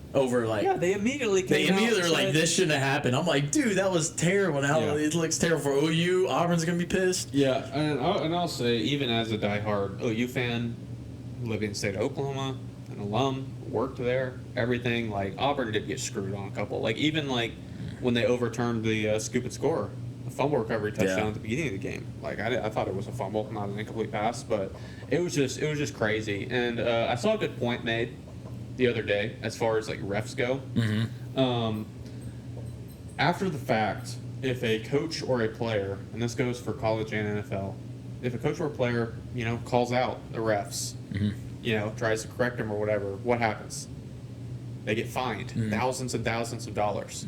like. yeah, they immediately came out Immediately and were like, said- this shouldn't have happened. I'm like, dude, that was terrible. Now Yeah. it looks terrible for OU. Auburn's going to be pissed. Yeah, and I'll say, even as a diehard OU fan, living in the state of Oklahoma, an alum, worked there, everything, like, Auburn did get screwed on a couple. Like, even, like, when they overturned the scoop and score, the fumble recovery touchdown Yeah. at the beginning of the game. Like, I thought it was a fumble, not an incomplete pass, but it was just crazy. And I saw a good point made the other day as far as, like, refs go. After the fact, if a coach or a player, and this goes for college and NFL, if a coach or a player, calls out the refs, tries to correct them or whatever, what happens? They get fined thousands and thousands of dollars.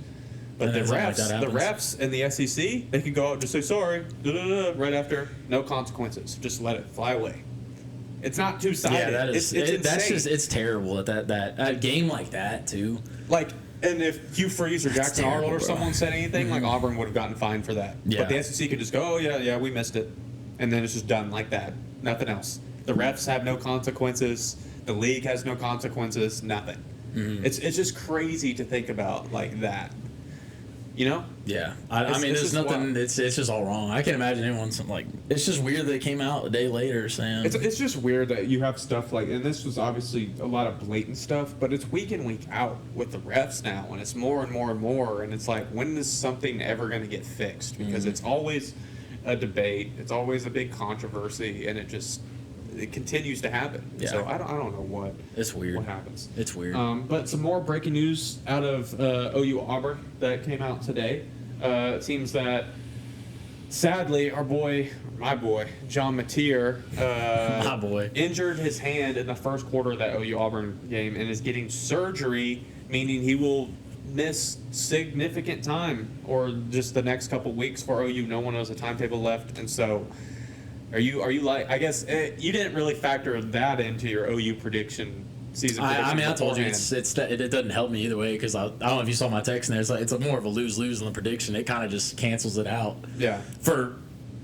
But And the it's not like that refs, happens. in the SEC, they can go out and just say sorry, right after, no consequences, just let it fly away. It's not two-sided. Yeah, that is. It's That's insane. it's terrible that a game like that too. Like, and if Hugh Freeze or Jackson terrible, Arnold or bro. someone said anything, like Auburn would have gotten fined for that. Yeah. But the SEC could just go, oh yeah, we missed it, and then it's just done like that. Nothing else. The refs have no consequences. The league has no consequences. Nothing. It's just crazy to think about like that. Yeah, I mean, it's there's just nothing. wild. It's just all wrong. I can't imagine anyone's like. It's just weird that it came out a day later saying. It's just weird that you have stuff like, and this was obviously a lot of blatant stuff, but it's week in, week out with the refs now, and it's more and more and more, and it's like, when is something ever going to get fixed? Because it's always a debate, it's always a big controversy, and it continues to happen. Yeah. So I don't know what It's weird. what happens. It's weird. But some more breaking news out of OU Auburn that came out today. It seems that sadly, my boy, John Mateer, My boy. injured his hand in the first quarter of that OU Auburn game and is getting surgery, meaning he will miss significant time or just the next couple weeks for OU. No one knows the timetable left, and so are you like? I guess you didn't really factor that into your OU prediction. I mean, I told you it doesn't help me either way because I don't know if you saw my text in there. It's more of a lose-lose on the prediction. It kind of just cancels it out. Yeah. For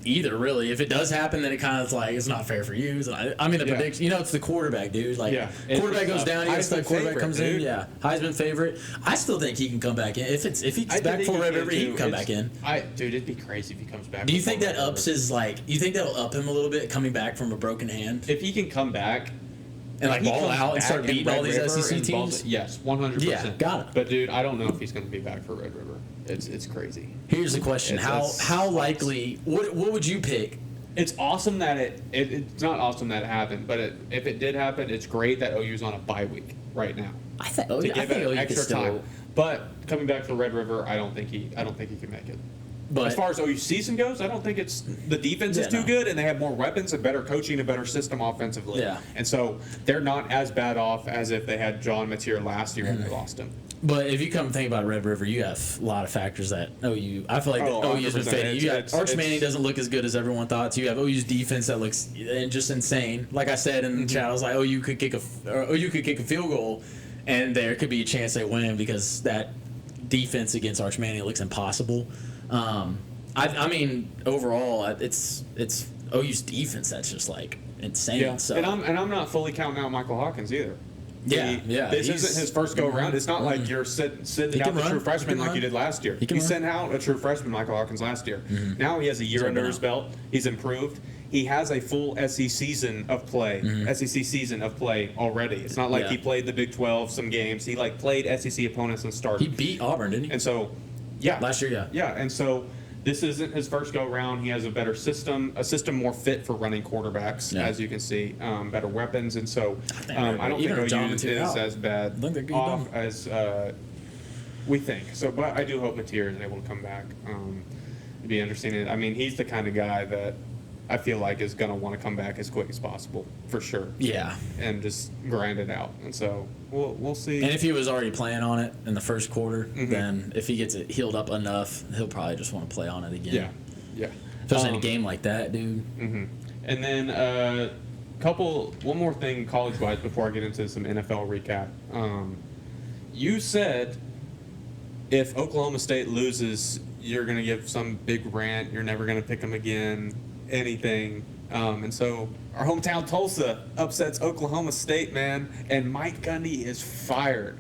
either, really. If it does happen, then it kind of is like, it's not fair for you. I mean, the prediction, it's the quarterback, dude. Like, quarterback goes down, you the quarterback comes in. Yeah. Heisman favorite. I still think he can come back in. If he's back for Red River, he can come back in. Dude, it'd be crazy if he comes back. Do you think that ups his, you think that'll up him a little bit coming back from a broken hand? If he can come back, and ball out and start beating all these SEC teams? Yes, 100%. Yeah, got it. But dude, I don't know if he's going to be back for Red River. It's crazy. Here's the question: How likely? What would you pick? It's awesome that it's not awesome that it happened, but if it did happen, it's great that OU's on a bye week right now. I think it extra time. But coming back to Red River, I don't think he can make it. But as far as OU season goes, I don't think the defense is too good, and they have more weapons and better coaching and better system offensively. Yeah. And so they're not as bad off as if they had John Mateer last year and they lost him. But if you come and think about Red River, you have a lot of factors that OU. I feel like OU has been fading. You got Arch Manning doesn't look as good as everyone thought. You have OU's defense that looks just insane. Like I said in the chat, I was like, OU could kick a field goal, and there could be a chance they win because that defense against Arch Manning looks impossible. I mean, overall, it's OU's defense that's just insane. Yeah. So. And I'm not fully counting out Michael Hawkins either. This isn't his first go around. It's not like you're sitting out the true freshman like you did last year. He sent out a true freshman, Michael Hawkins, last year. Now he has a year under his belt. He's improved. He has a full SEC season of play. SEC season of play already. It's not like he played the Big 12 some games. He played SEC opponents and started. He beat Auburn, didn't he? And so, last year, yeah. And so this isn't his first go round. He has a better system, more fit for running quarterbacks, as you can see, better weapons, and so I don't think OU is as bad off as we think. So, but I do hope Mateer is able to come back. It'd be interesting. I mean, he's the kind of guy that I feel like is going to want to come back as quick as possible, for sure. Yeah. And just grind it out. And so we'll see. And if he was already playing on it in the first quarter, then if he gets it healed up enough, he'll probably just want to play on it again. Yeah. Especially in a game like that, dude. And then one more thing college-wise before I get into some NFL recap. You said if Oklahoma State loses, you're going to give some big rant. You're never going to pick them again. Anything, and so our hometown Tulsa upsets Oklahoma State, man, and Mike Gundy is fired.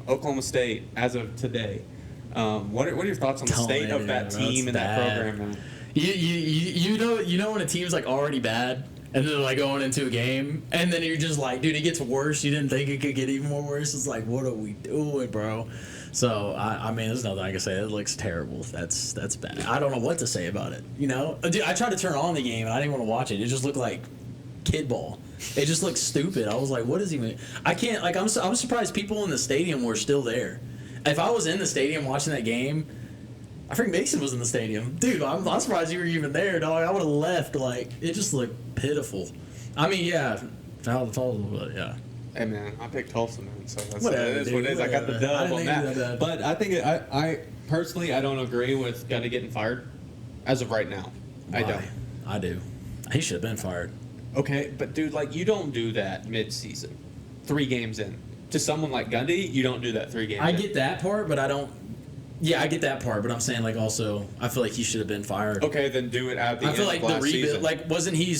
Oklahoma State as of today. What are your thoughts on the state of that team and that program, man? You know when a team's already bad and then they're going into a game and then you're just dude, it gets worse. You didn't think it could get even more worse. It's what are we doing, bro? So I mean, there's nothing I can say. It looks terrible. That's bad. I don't know what to say about it. Dude, I tried to turn on the game and I didn't want to watch it. It just looked like kid ball. It just looked stupid. I was like, what is he? I can't. I'm surprised people in the stadium were still there. If I was in the stadium watching that game, I think Mason was in the stadium, dude. I'm surprised you were even there, dog. I would have left. It just looked pitiful. I mean, yeah, foul the Tulsa, but yeah. Hey man, I picked Tulsa, man. So that's Whatever, it is what it is. whatever. I got the dub on that. that. But I think I personally I don't agree with Gundy getting fired as of right now. I don't. I do. He should have been fired. Okay, but dude, you don't do that mid-season, 3 games in. To someone like Gundy, you don't do that 3 games in. I get that part, but I don't. Yeah, I get that part, but I'm saying also I feel like he should have been fired. Okay, then do it at the end of last season. I feel like the rebuild, wasn't it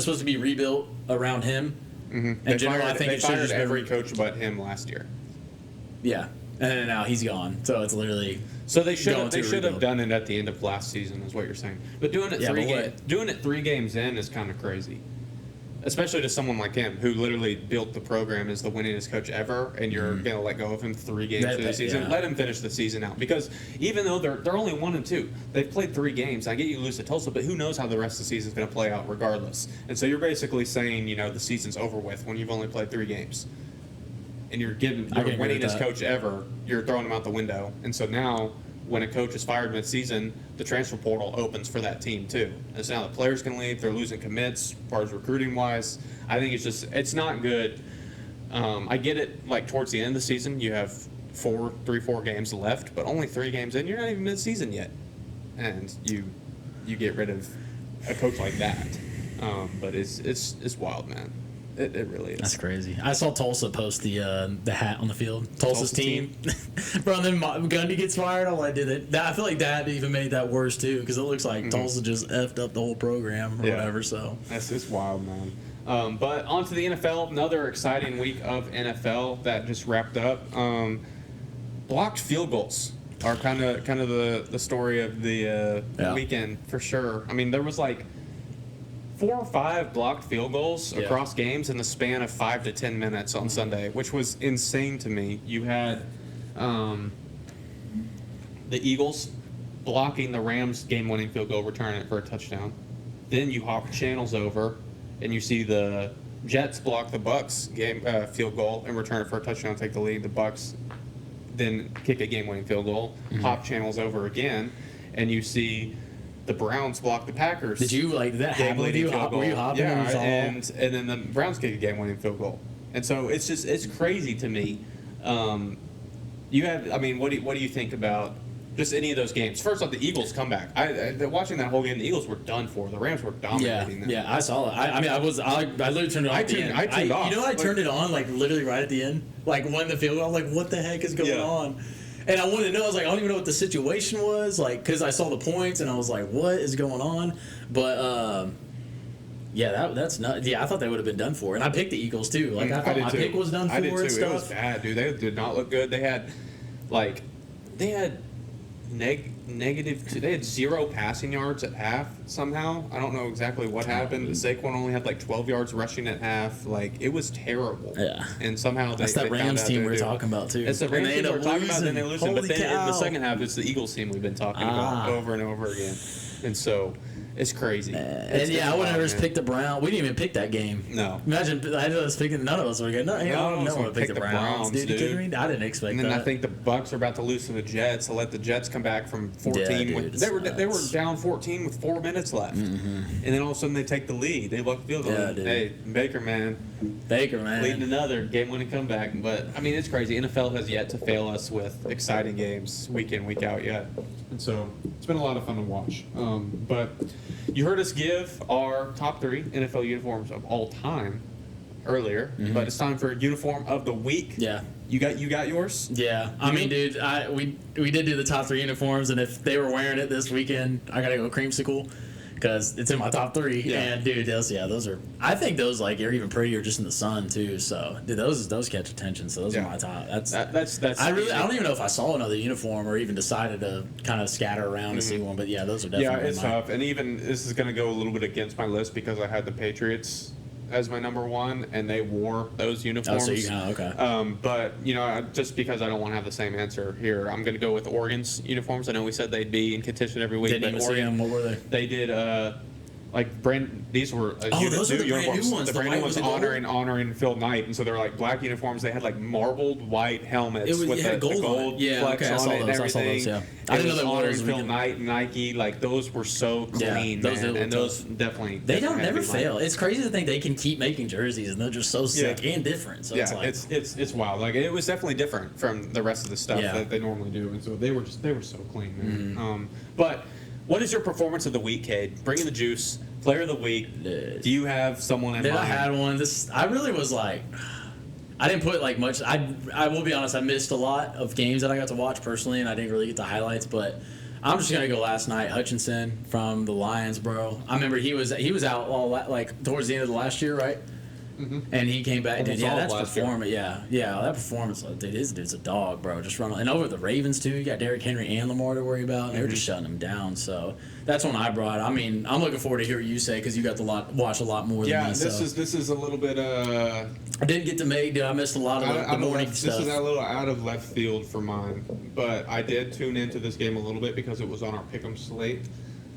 supposed to be rebuilt around him? Mm-hmm. In general, I think they fired every coach but him last year. Yeah, and then now he's gone, so it's literally. So they should have done it at the end of last season, is what you're saying. But doing it 3 games in is kind of crazy, especially to someone like him who literally built the program as the winningest coach ever, and you're gonna let go of him 3 games into the season. Yeah. Let him finish the season out, because even though they're only 1-2, they've played 3 games. I get you lose to Tulsa, but who knows how the rest of the season's gonna play out regardless. And so you're basically saying the season's over with when you've only played 3 games, and you're winningest coach ever. You're throwing him out the window, and so now when a coach is fired mid-season, the transfer portal opens for that team too. And so now the players can leave. They're losing commits as far as recruiting-wise. I think it's not good. I get it, like, towards the end of the season, you have 4 games left, but only 3 games in, you're not even mid-season yet. And you get rid of a coach like that. But it's wild, man. It really is. That's crazy. I saw Tulsa post the hat on the field. Tulsa's team. Bro, and then Gundy gets fired. I'm like, I feel like that even made that worse, too, because it looks like Tulsa just effed up the whole program or whatever. So That's just wild, man. But on to the NFL. Another exciting week of NFL that just wrapped up. Blocked field goals are kind of the story of the weekend for sure. I mean, there was like 4 or 5 blocked field goals across games in the span of 5 to 10 minutes on Sunday, which was insane to me. You had the Eagles blocking the Rams game-winning field goal, returning it for a touchdown. Then you hop channels over, and you see the Jets block the Bucs field goal and return it for a touchdown, take the lead. The Bucs then kick a game-winning field goal, hop channels over again, and you see the Browns block the Packers. did you like that happen with you? Were you hopping? Yeah, and then the Browns kick a game-winning field goal. And so it's crazy to me. What do you think about just any of those games? First off, the Eagles comeback. Watching that whole game, the Eagles were done for. The Rams were dominating them. Yeah, I saw it. I literally turned it on at the end. I tuned off. You know, I turned it on like literally right at the end, like when the field goal. I was like, what the heck is going on? And I wanted to know. I was like, I don't even know what the situation was, like, because I saw the points and I was like, what is going on? But that's not. Yeah, I thought they would have been done for, and I picked the Eagles too. Like I thought my pick was done for. I did too. And stuff. It was bad, dude. They did not look good. They had negative. They had 0 passing yards at half somehow. I don't know exactly what happened. Saquon only had like 12 yards rushing at half. Like, it was terrible. Yeah. And somehow that's that Rams team we were talking about too. It's the Rams team we were talking about, then they lose. But then in the cow. second half, it's the Eagles team we've been talking about over and over again. And so it's crazy. I would have just picked the Browns. We didn't even pick that game. No. Imagine I ended up picking. None of us were good. No one would pick the Browns. Dude, you kidding me? I didn't expect that. And then that. I think the Bucs are about to lose to the Jets. To let the Jets come back from 14. Yeah, dude, they were down 14 with 4 minutes left, and then all of a sudden they take the lead. They block the field goal. Yeah, dude. Hey, Baker man, leading another game-winning comeback. But I mean, it's crazy. NFL has yet to fail us with exciting games week in, week out yet, and so it's been a lot of fun to watch. But you heard us give our top 3 NFL uniforms of all time earlier, but it's time for uniform of the week. Yeah. You got yours? Yeah. I mean, dude, we did do the top 3 uniforms, and if they were wearing it this weekend, I gotta go creamsicle because it's in my top 3. Yeah. And dude, those are. I think those like are even prettier just in the sun too. So dude, those catch attention. So those are my top. That's. I don't even know if I saw another uniform or even decided to kind of scatter around to see one. But yeah, those are definitely. Yeah, it's tough, and even this is gonna go a little bit against my list because I had the Patriots as my number 1, and they wore those uniforms. Oh, so okay. But just because I don't want to have the same answer here, I'm going to go with Oregon's uniforms. I know we said they'd be in contention every week. Didn't even see them. What were they? They did these were those are the brand new ones. The brand new ones honoring Phil Knight, and so they're like black uniforms. They had like marbled white helmets with the gold flecks on it and everything. I didn't know that honoring Phil Knight and Nike. Like, those were so clean, man. And those definitely they don't never fail. It's crazy to think they can keep making jerseys and they're just so sick and different. So it's wild. Like, it was definitely different from the rest of the stuff that they normally do, and so they were so clean, man. But what is your performance of the week, Cade? Bring in the juice. Player of the week. Do you have someone in mind? I had one. I really was like, I didn't put like much. I will be honest. I missed a lot of games that I got to watch personally, and I didn't really get the highlights. But I'm just gonna go last night. Hutchinson from the Lions, bro. I remember he was out all like towards the end of the last year, right? And he came back. Dude, that's performance. Yeah, that performance. Dude, this dude's a dog, bro. Just run. And over the Ravens too. You got Derrick Henry and Lamar to worry about. And they were just shutting them down. So that's one I brought. I mean, I'm looking forward to hear what you say because you got to watch a lot more than me. Yeah, this is a little bit. I didn't get to make. Dude, I missed a lot of the morning stuff. This is a little out of left field for mine, but I did tune into this game a little bit because it was on our Pick'em slate.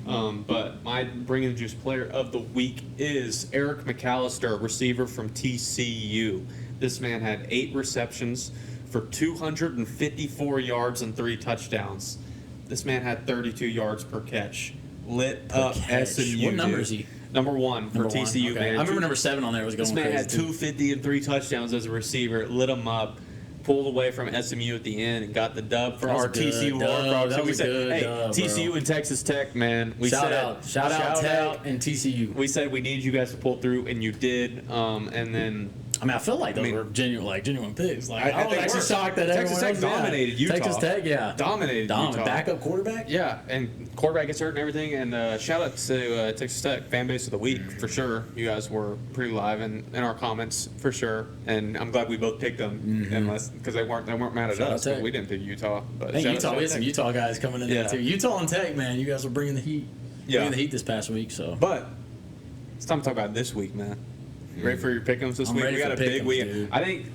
But my Bringing the Juice player of the week is Eric McAllister, receiver from TCU. This man had 8 receptions for 254 yards and 3 touchdowns. This man had 32 yards per catch. Lit up catch. SMU. What number dude. is he? Number 1 for Number one, TCU, okay. man. I remember number 7 on there was going This man crazy. had 250 and 3 touchdowns as a receiver. Lit him up. Pulled away from SMU at the end and got the dub for That was our a good TCU dub. Horned That So we was a said, good hey, dub, TCU bro. and Texas Tech, man. We Shout said, out Tech and TCU. We said we need you guys to pull through, and you did. And then I mean, I feel like those were genuine picks. Like I was they actually were. shocked that Texas everyone Tech else, dominated Utah. Texas Tech, yeah, Dominated Utah. Backup quarterback. Yeah, and quarterback gets hurt and everything. And shout out to Texas Tech fan base of the week for sure. You guys were pretty live in our comments for sure, and I'm glad we both picked them, unless because they weren't mad at Shout out us. Tech. But we didn't pick Utah. But Hey, shout Utah, out we had to some Tech. Utah guys coming in there Yeah. too. Utah and Tech, man, you guys were bringing the heat. Yeah. Bringing the heat this past week. So, But it's time to talk about this week, man. You ready for your pick'ems this I'm week? ready We got for a big pick'ems, week. dude. I think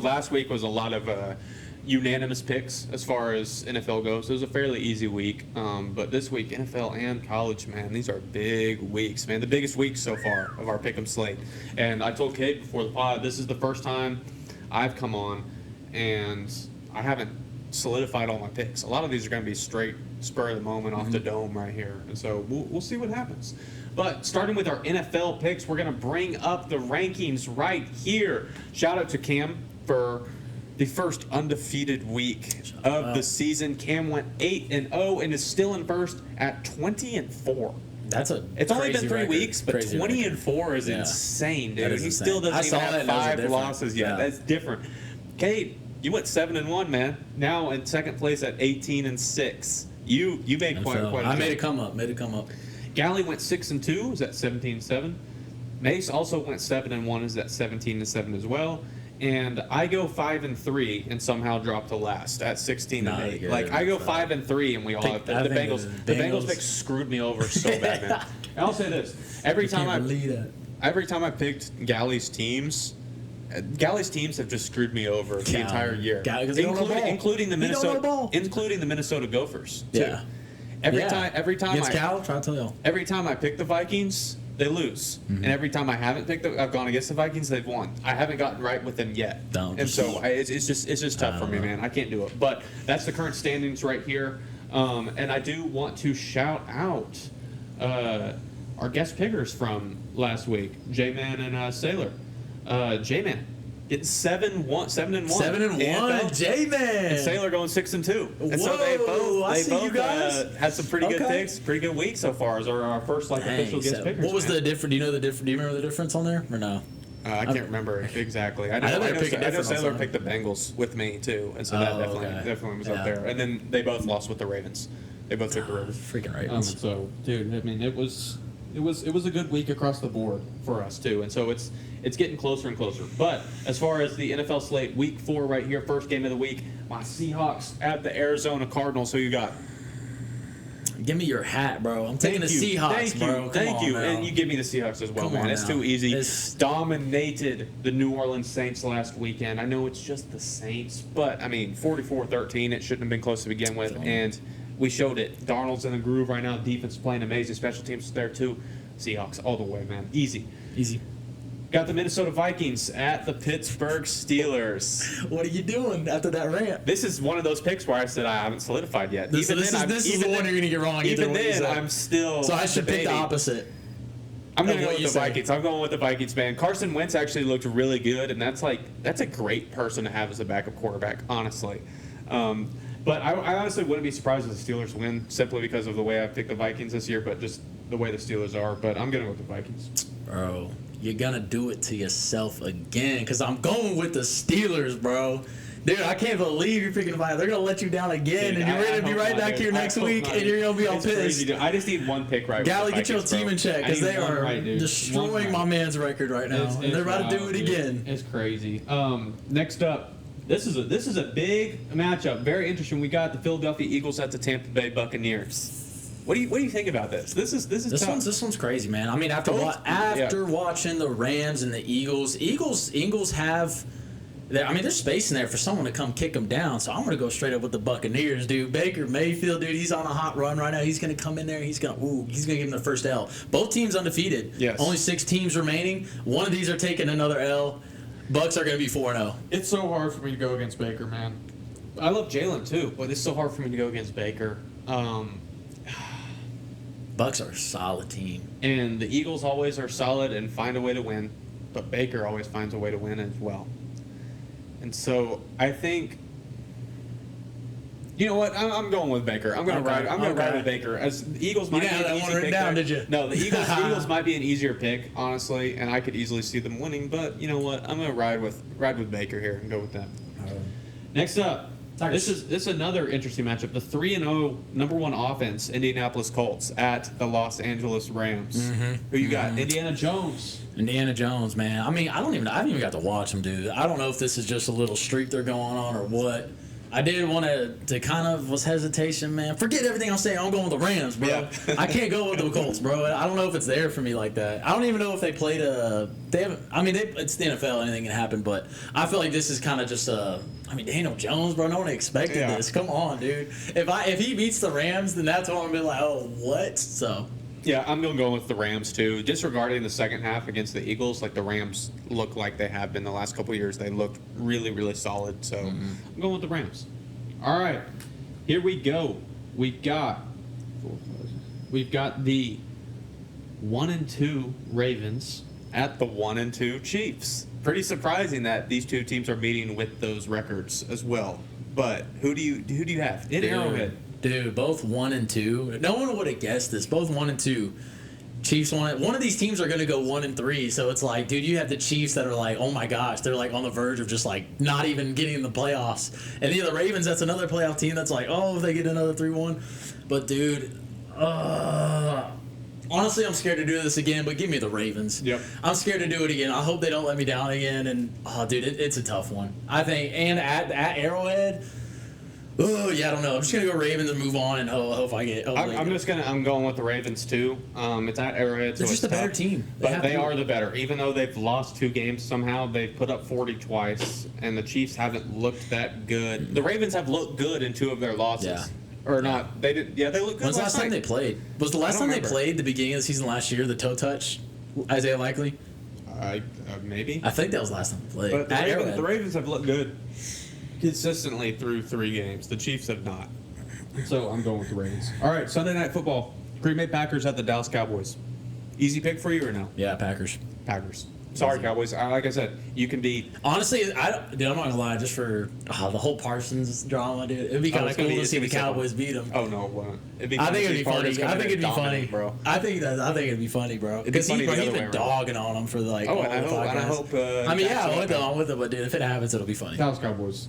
last week was a lot of unanimous picks as far as NFL goes. It was a fairly easy week, but this week NFL and college, man, these are big weeks, man. The biggest weeks so far of our pick'em slate. And I told Kate before the pod, this is the first time I've come on and I haven't solidified all my picks. A lot of these are going to be straight spur of the moment off the dome right here, and so we'll see what happens. But starting with our NFL picks, we're going to bring up the rankings right here. Shout out to Cam for the first undefeated week of the season. Cam went 8-0 and is still in first at 20-4. It's only been 3 weeks, but 20-4 is insane, dude. Is He insane. still doesn't I even saw have that and that was 5 different. losses yet. Yeah. That's different. Kate, you went 7-1, man. Now in second place at 18-6. You made quite a I made jump. it come up. Galley went 6-2, is at 17-7. Mace also went 7-1, is at 17-7 as well. And I go 5-3 and somehow drop to last at 16-8. good. Like I go 5-3 and we all have the I think Bengals. The Bengals pick screwed me over so bad, man. And I'll say this: every time I picked Galley's teams have just screwed me over the entire year, including the Minnesota Gophers. Too. Yeah. Every time Against Cal, try to tell you. Every time I pick the Vikings, they lose. And every time I haven't I've gone against the Vikings, they've won. I haven't gotten right with them yet. It's just tough for me, man. I can't do it. But that's the current standings right here. And I do want to shout out our guest pickers from last week, J-Man and Sailor. J-Man getting 7-1. 7-1, J-Man. And Sailor going 6-2. And so they both had some pretty good picks, pretty good week so far as our first official guest pickers. What was the difference? Do you know the difference? Do you remember the difference on there or no? I can't remember exactly. I know Sailor picked the Bengals with me too, and so that definitely was up there. And then they both lost with the Ravens. They both picked the Ravens. Freaking Ravens. So, dude, I mean, it was a good week across the board for us too, and so it's getting closer and closer. But as far as the NFL slate, Week 4 right here, first game of the week, my Seahawks at the Arizona Cardinals. Who you got? Give me your hat, bro. I'm taking the Seahawks, bro. Thank you. Now. And you give me the Seahawks as well, man. It's too easy. Dominated the New Orleans Saints last weekend. I know it's just the Saints, but I mean, 44-13. It shouldn't have been close to begin with, and we showed it. Darnold's in the groove right now. Defense playing amazing. Special teams there too. Seahawks all the way, man. Easy. Got the Minnesota Vikings at the Pittsburgh Steelers. What are you doing after that rant? This is one of those picks where I said I haven't solidified yet. This is the one you're going to get wrong. Even then, I'm still So I should pick the opposite. I'm going to go with the Vikings. I'm going with the Vikings, man. Carson Wentz actually looked really good, and that's a great person to have as a backup quarterback, honestly. But I honestly wouldn't be surprised if the Steelers win simply because of the way I picked the Vikings this year, but just the way the Steelers are. But I'm going to go with the Vikings. Bro, you're going to do it to yourself again because I'm going with the Steelers, bro. Dude, I can't believe you're picking the Vikings. They're going to let you down again, Dude, and you're ready to be right back here next week, and you're going to be all pissed. I just need one pick right. Gally, get your team in check because they are destroying my man's record right now, and they're about to do it again. It's crazy. Next up, this is a big matchup. Very interesting. We got the Philadelphia Eagles at the Tampa Bay Buccaneers. What do you think about this? This one's crazy, man. I mean, after watching the Rams and the Eagles have. There's space in there for someone to come kick them down. So I'm going to go straight up with the Buccaneers, dude. Baker Mayfield, dude, he's on a hot run right now. He's going to come in there. He's going to give them the first L. Both teams undefeated. Yes. Only 6 teams remaining. One of these are taking another L. Bucks are going to be 4-0. It's so hard for me to go against Baker, man. I love Jalen too, but it's so hard for me to go against Baker. Bucks are a solid team. And the Eagles always are solid and find a way to win, but Baker always finds a way to win as well. And so I think, you know what? I'm going with Baker. I'm going to ride with Baker. As the Eagles might be didn't have an that one easy written pick down, there. did you? No, the Eagles might be an easier pick, honestly, and I could easily see them winning. But you know what? I'm going to ride with Baker here and go with them. Next up, this is another interesting matchup. The 3-0 number 1 offense, Indianapolis Colts at the Los Angeles Rams. Who you got? Indiana Jones. Indiana Jones, man. I mean, I haven't even got to watch them, dude. I don't know if this is just a little streak they're going on or what. I did want to kind of was hesitation, man. Forget everything I'm saying. I'm going with the Rams, bro. Yeah. I can't go with the Colts, bro. I don't know if it's there for me like that. I don't even know if they played a. They haven't. I mean, it's the NFL. Anything can happen, but I feel like this is kind of just a. I mean, Daniel Jones, bro. No one expected this. Come on, dude. If he beats the Rams, then that's when I'm gonna be like, oh, what? So. Yeah, I'm going to go with the Rams, too. Disregarding the second half against the Eagles, like the Rams look like they have been the last couple of years. They looked really, really solid. So I'm going with the Rams. All right, here we go. We've got the 1-2 Ravens at the 1-2 Chiefs. Pretty surprising that these two teams are meeting with those records as well. But who do you have in Arrowhead? Dude, both 1-2. No one would have guessed this. Both 1-2. Chiefs won. One of these teams are going to go 1-3. So it's like, dude, you have the Chiefs that are like, oh my gosh, they're like on the verge of just like not even getting in the playoffs. And the Ravens, that's another playoff team that's like, oh, if they get another 3-1. But dude, honestly, I'm scared to do this again. But give me the Ravens. Yep. I'm scared to do it again. I hope they don't let me down again. And dude, it's a tough one. I think. And at Arrowhead. Oh yeah, I don't know. I'm just gonna go Ravens and move on and hope I get. I'm going with the Ravens too. It's at Arrowhead, so They're just it's a better tough. team. But they are the better. Even though they've lost 2 games, somehow they've put up 40 twice, and the Chiefs haven't looked that good. The Ravens have looked good in 2 of their losses. Yeah. Or not? They did. Yeah, they looked good. When's the last time they played? Was the last time they played the beginning of the season last year? The toe touch, Isaiah Likely. Maybe. I think that was the last time they played. But At Arrowhead. the Ravens have looked good consistently through 3 games. The Chiefs have not. So I'm going with the Ravens. All right, Sunday Night Football. Green Bay Packers at the Dallas Cowboys. Easy pick for you or no? Yeah, Packers. Packers. Sorry, Cowboys. Like I said, you can be. Honestly, dude, I'm not gonna lie. Just for the whole Parsons drama, dude, it'd be kind of cool to see the Cowboys beat them. Oh no, it won't. I think it'd be funny. I think it'd be funny, bro. I think it'd be funny, bro. Because he's been dogging on them for like. Oh, and I hope. I mean, yeah, I'm with it, but dude, if it happens, it'll be funny. Dallas Cowboys.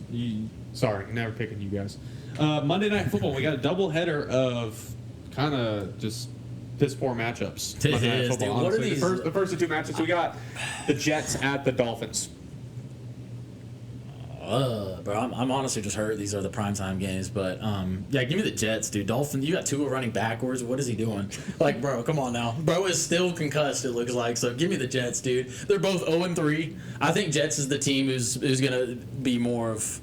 Sorry, never picking you guys. Monday Night Football. We got a double header of kind of just piss poor matchups. It is, dude. What are these? The first 2 matchups we got the Jets at the Dolphins. Bro, I'm honestly just hurt. These are the primetime games, but yeah, give me the Jets, dude. Dolphins, you got Tua running backwards. What is he doing? Like, bro, come on now. Bro is still concussed. It looks like. So give me the Jets, dude. They're both 0-3. I think Jets is the team who's gonna be more of.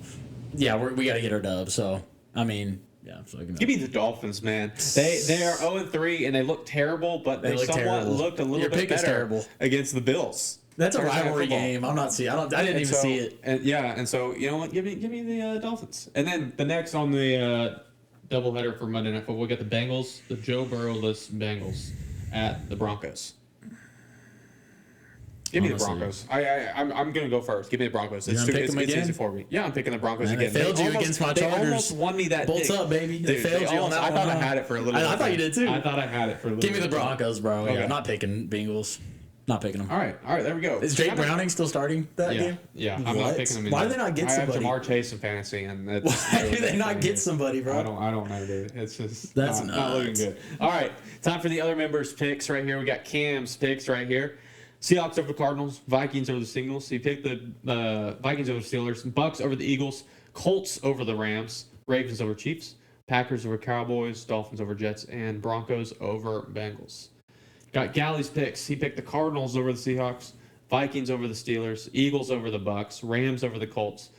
Yeah, we got to get our dub. So I mean. Yeah, so give me the Dolphins, man. They are 0-3 and they look terrible, but they somewhat looked a little bit better against the Bills. That's a rivalry game. I'm not seeing. I didn't even see it. And so you know what? Give me the Dolphins. And then the next on the doubleheader for Monday Night Football, we got the Bengals, the Joe Burrow-less Bengals at the Broncos. Give me the Broncos. I'm gonna go first. Give me the Broncos. It's easy for me. Yeah, I'm picking the Broncos again. They failed you against my Chargers. They almost won me that. Bolts up, baby. They failed you on that one. I thought I had it for a little bit. I thought you did too. I thought I had it for a little bit. Give me the Broncos, bro. Okay. Yeah, not picking Bengals. Not picking them. All right, there we go. Is Jake Browning still starting that game? Yeah, I'm not picking him. Why do they not get somebody? I have Jamar Chase in fantasy, and why do they not get somebody, bro? I don't know, dude. It's just that's not looking good. All right, time for the other members' picks right here. We got Cam's picks right here. Seahawks over the Cardinals, Vikings over the Signals. So you pick the Vikings over the Steelers, Bucks over the Eagles, Colts over the Rams, Ravens over Chiefs, Packers over Cowboys, Dolphins over Jets, and Broncos over Bengals. Got Galley's picks. He picked the Cardinals over the Seahawks, Vikings over the Steelers, Eagles over the Bucks, Rams over the Colts,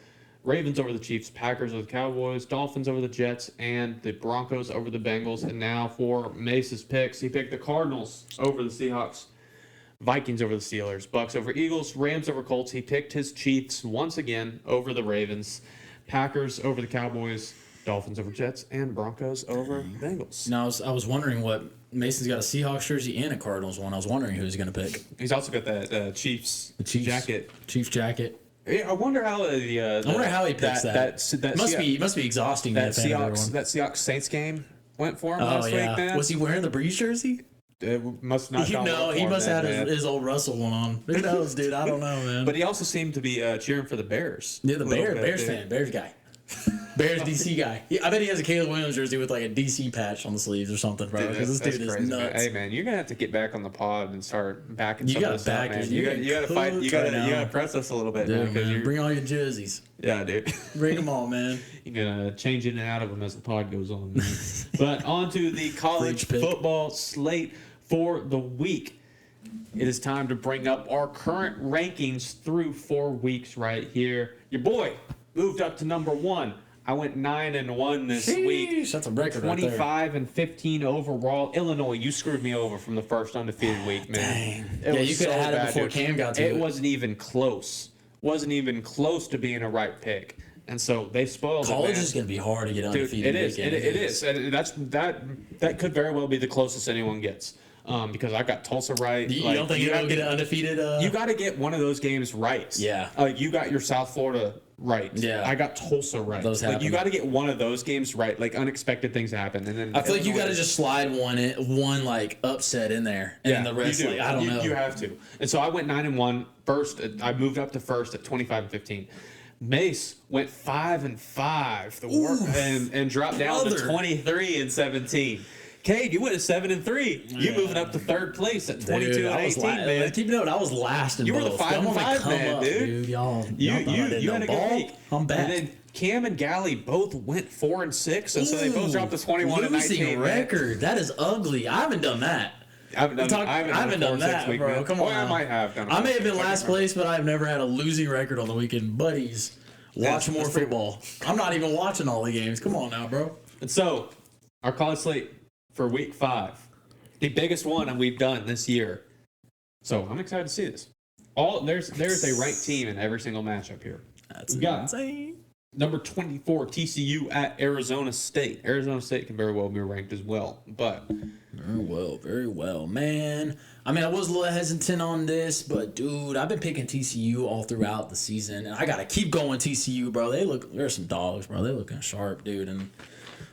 Ravens over the Chiefs, Packers over the Cowboys, Dolphins over the Jets, and the Broncos over the Bengals. And now for Mace's picks, he picked the Cardinals over the Seahawks, Vikings over the Steelers, Bucks over Eagles, Rams over Colts. He picked his Chiefs once again over the Ravens, Packers over the Cowboys, Dolphins over Jets, and Broncos over Bengals. Now, I was wondering what Mason's got a Seahawks jersey and a Cardinals one. I was wondering who he's going to pick. He's also got that Chiefs jacket. Chiefs jacket. Yeah, I wonder how I wonder how he picks that. Must be exhausting. That Seahawks Saints game went for him last week, man. Was he wearing the Breeze jersey? It must not. No, he must have had his old Russell one on. Who knows, dude? I don't know, man. But he also seemed to be cheering for the Bears. Yeah, the Bears fan, Bears guy. Bears DC guy. I bet he has a Caleb Williams jersey with like a DC patch on the sleeves or something, bro. Because this dude is nuts. Man. Hey man, you're gonna have to get back on the pod and start backing some of this back up, man. You gotta fight. You gotta press us a little bit, dude, man. Bring all your jerseys. Yeah, dude. Bring them all, man. You're gonna change in and out of them as the pod goes on. Man. But on to the college football slate for the week. It is time to bring up our current rankings through 4 weeks right here. Your boy moved up to number 1. I went 9-1 this week. That's a record 25-15 overall. Illinois, you screwed me over from the first undefeated week, man. Yeah, you could have had it before Cam got to it. It wasn't even close. Wasn't even close to being a right pick. And so they spoiled College it, man. Is going to be hard to get undefeated. Dude, it is. And that could very well be the closest anyone gets. Because I got Tulsa right. You don't think you'll get an undefeated? You got to get one of those games right. Yeah. You got your South Florida right. Yeah. I got Tulsa right. Those happen. You got to get one of those games right. Like unexpected things happen, and then I feel like you got to just slide one like upset in there, and the rest like I don't know. You have to. And so I went 9-1. First, I moved up to first at 25-15. Mace went 5-5, and dropped down to 23-17. Cade, you went at 7-3. You moving up to third place at 22-18, man. Keep note, I was last in both. You were the 5-5 man, dude. Y'all you had a good week. I'm back. And then Cam and Gally both went 4-6, and so they both dropped to 21-19. Losing record. That is ugly. I haven't done that. I haven't done that, week, bro. Man. Come on. I might have done. I may have been last place, but I've never had a losing record on the weekend. Buddies, watch more football. I'm not even watching all the games. Come on now, bro. And so, our college slate for week 5, the biggest one that we've done this year. So I'm excited to see this. There's a ranked team in every single matchup here. That's insane. Number 24 TCU at Arizona State. Arizona State can very well be ranked as well, but very well, man. I mean, I was a little hesitant on this, but dude, I've been picking TCU all throughout the season, and I gotta keep going TCU, bro. They're some dogs, bro. They're looking sharp, dude, and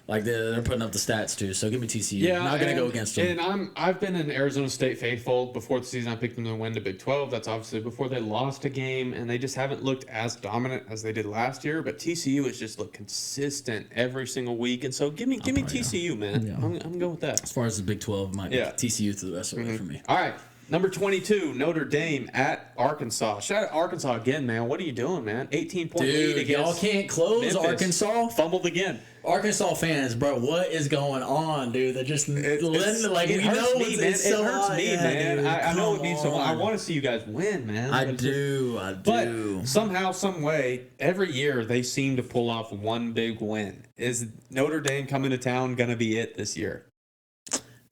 like they're putting up the stats too. So give me TCU. Yeah, I'm not gonna go against them. And I've been an Arizona State faithful before the season. I picked them to win the Big 12. That's obviously before they lost a game, and they just haven't looked as dominant as they did last year. But TCU has just looked consistent every single week, and so give me TCU, man. Yeah. I'm going with that. As far as the Big 12, might be TCU through the rest of the way for me. All right. Number 22, Notre Dame at Arkansas. Shout out Arkansas again, man. What are you doing, man? 18-point lead against y'all can't close Memphis. Arkansas. Fumbled again. Arkansas fans, bro, what is going on, dude? They're just it hurts me, man. I know it means so much. I want to see you guys win, man. I do. But somehow, some way, every year they seem to pull off one big win. Is Notre Dame coming to town going to be it this year?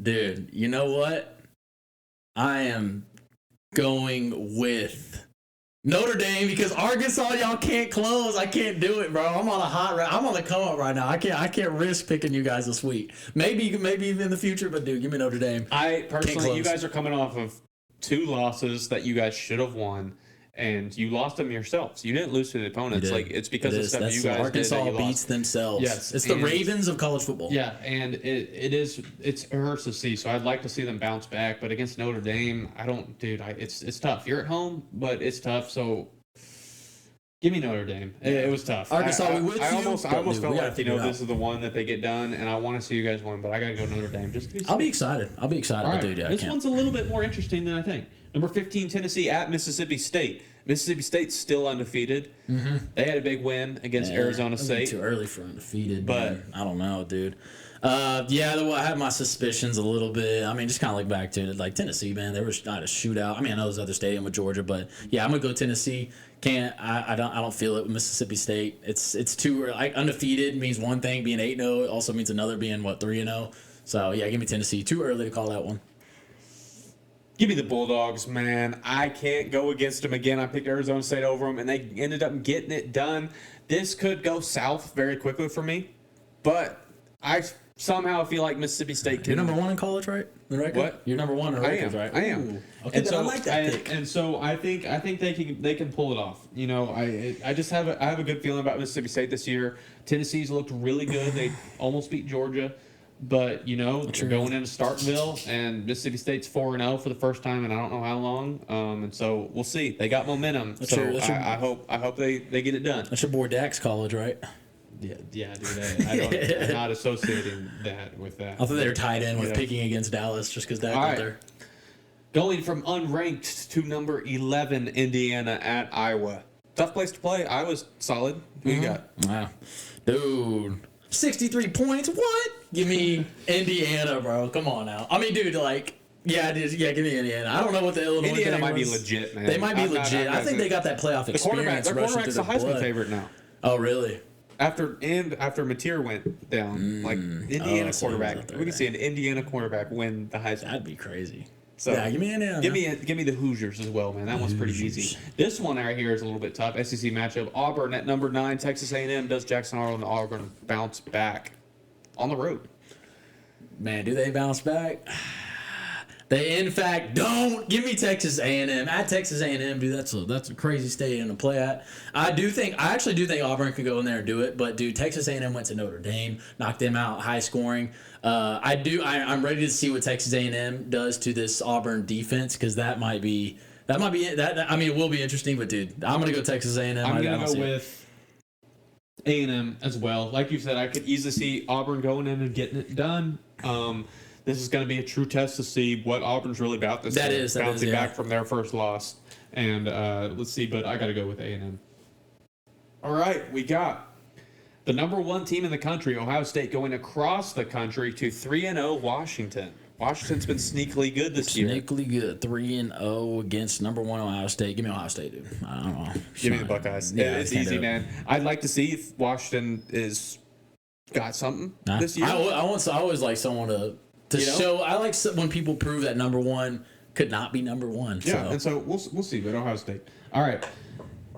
Dude, you know what? I am going with Notre Dame because Arkansas, y'all can't close. I can't do it, bro. I'm on I'm on the come up right now. I can't risk picking you guys this week. Maybe even in the future, but dude, give me Notre Dame. I personally, you guys are coming off of 2 losses that you guys should have won. And you lost them yourselves. You didn't lose to the opponents. It's because of stuff you guys Arkansas did. beats themselves. Yes, it's the Ravens of college football. Yeah, and it hurts to see. So I'd like to see them bounce back. But against Notre Dame, it's tough. You're at home, but it's tough. So give me Notre Dame. It was tough. Arkansas, I almost felt like this is the one that they get done, and I want to see you guys win. But I got to go Notre Dame just to be safe. I'll be excited. All right. Dude, this one's a little bit more interesting than I think. Number 15, Tennessee at Mississippi State. Mississippi State's still undefeated. Mm-hmm. They had a big win against Arizona State. Too early for undefeated, but man. I don't know, dude. I had my suspicions a little bit. I mean, just kind of look back to it, like Tennessee, man. They were not a shootout. I mean, I know there's other stadium with Georgia, but yeah, I'm gonna go Tennessee. I don't feel it with Mississippi State. It's too early. Like, undefeated means one thing, being 8-0 also means another, being 3-0. So yeah, give me Tennessee. Too early to call that one. Give me the Bulldogs, man. I can't go against them again. I picked Arizona State over them, and they ended up getting it done. This could go south very quickly for me. but I somehow feel like Mississippi State can. You're number 1 in college, right? The record? What? You're number 1 in records, right? I am. Ooh. Okay, And then so I like that pick. And so I think they can pull it off. You know, I just have a good feeling about Mississippi State this year. Tennessee's looked really good. They almost beat Georgia, but you know they're going into Starkville, and Mississippi State's 4-0 for the first time in I don't know how long. And so we'll see. They got momentum. I hope they get it done. That's your boy Dax College, right? Yeah, dude. I'm not associating that with that. I thought they were tied in with picking against Dallas just because Dak All was right. there. Going from unranked to number 11, Indiana at Iowa. Tough place to play. Iowa's solid. Who you got? Wow. Dude. 63 points? What? Give me Indiana, bro. Come on now. I mean, dude, like, yeah, give me Indiana. I don't know what the Illinois Indiana thing might be was. legit, man. They might be legit. I think they got that playoff their experience. quarterback's rushing the through Heisman blood. favorite now. Oh, really? After Mateer went down, like Indiana so he was quarterback, up there, we can see an Indiana quarterback win the Heisman. That'd be crazy. So yeah, give me Indiana. Give me the Hoosiers as well, man. That one's pretty easy. This one right here is a little bit tough. SEC matchup: Auburn at number 9, Texas A&M. Does Jackson Arnold and Auburn bounce back on the road? Man, do they bounce back? They, in fact, don't. Give me Texas A&M. At Texas A&M, dude, that's a crazy stadium to play at. I actually do think Auburn could go in there and do it, but, dude, Texas A&M went to Notre Dame, knocked them out, high scoring. I'm ready to see what Texas A&M does to this Auburn defense, because that might be it will be interesting, but, dude, I'm going to go Texas A&M. I'm going to go with A&M as well. Like you said, I could easily see Auburn going in and getting it done. This is going to be a true test to see what Auburn's really about this year. Bouncing back from their first loss. And let's see, but I got to go with A&M. All right, we got the number 1 team in the country, Ohio State, going across the country to 3-0 Washington. Washington's been sneakily good this year. Sneakily good. 3-0 against number 1 Ohio State. Give me Ohio State, dude. I don't know. Give me the Buckeyes. Yeah, it's easy, man. I'd like to see if Washington got something this year. I always like someone to show. I like when people prove that number 1 could not be number 1. Yeah, so. and so we'll see, but Ohio State. All right.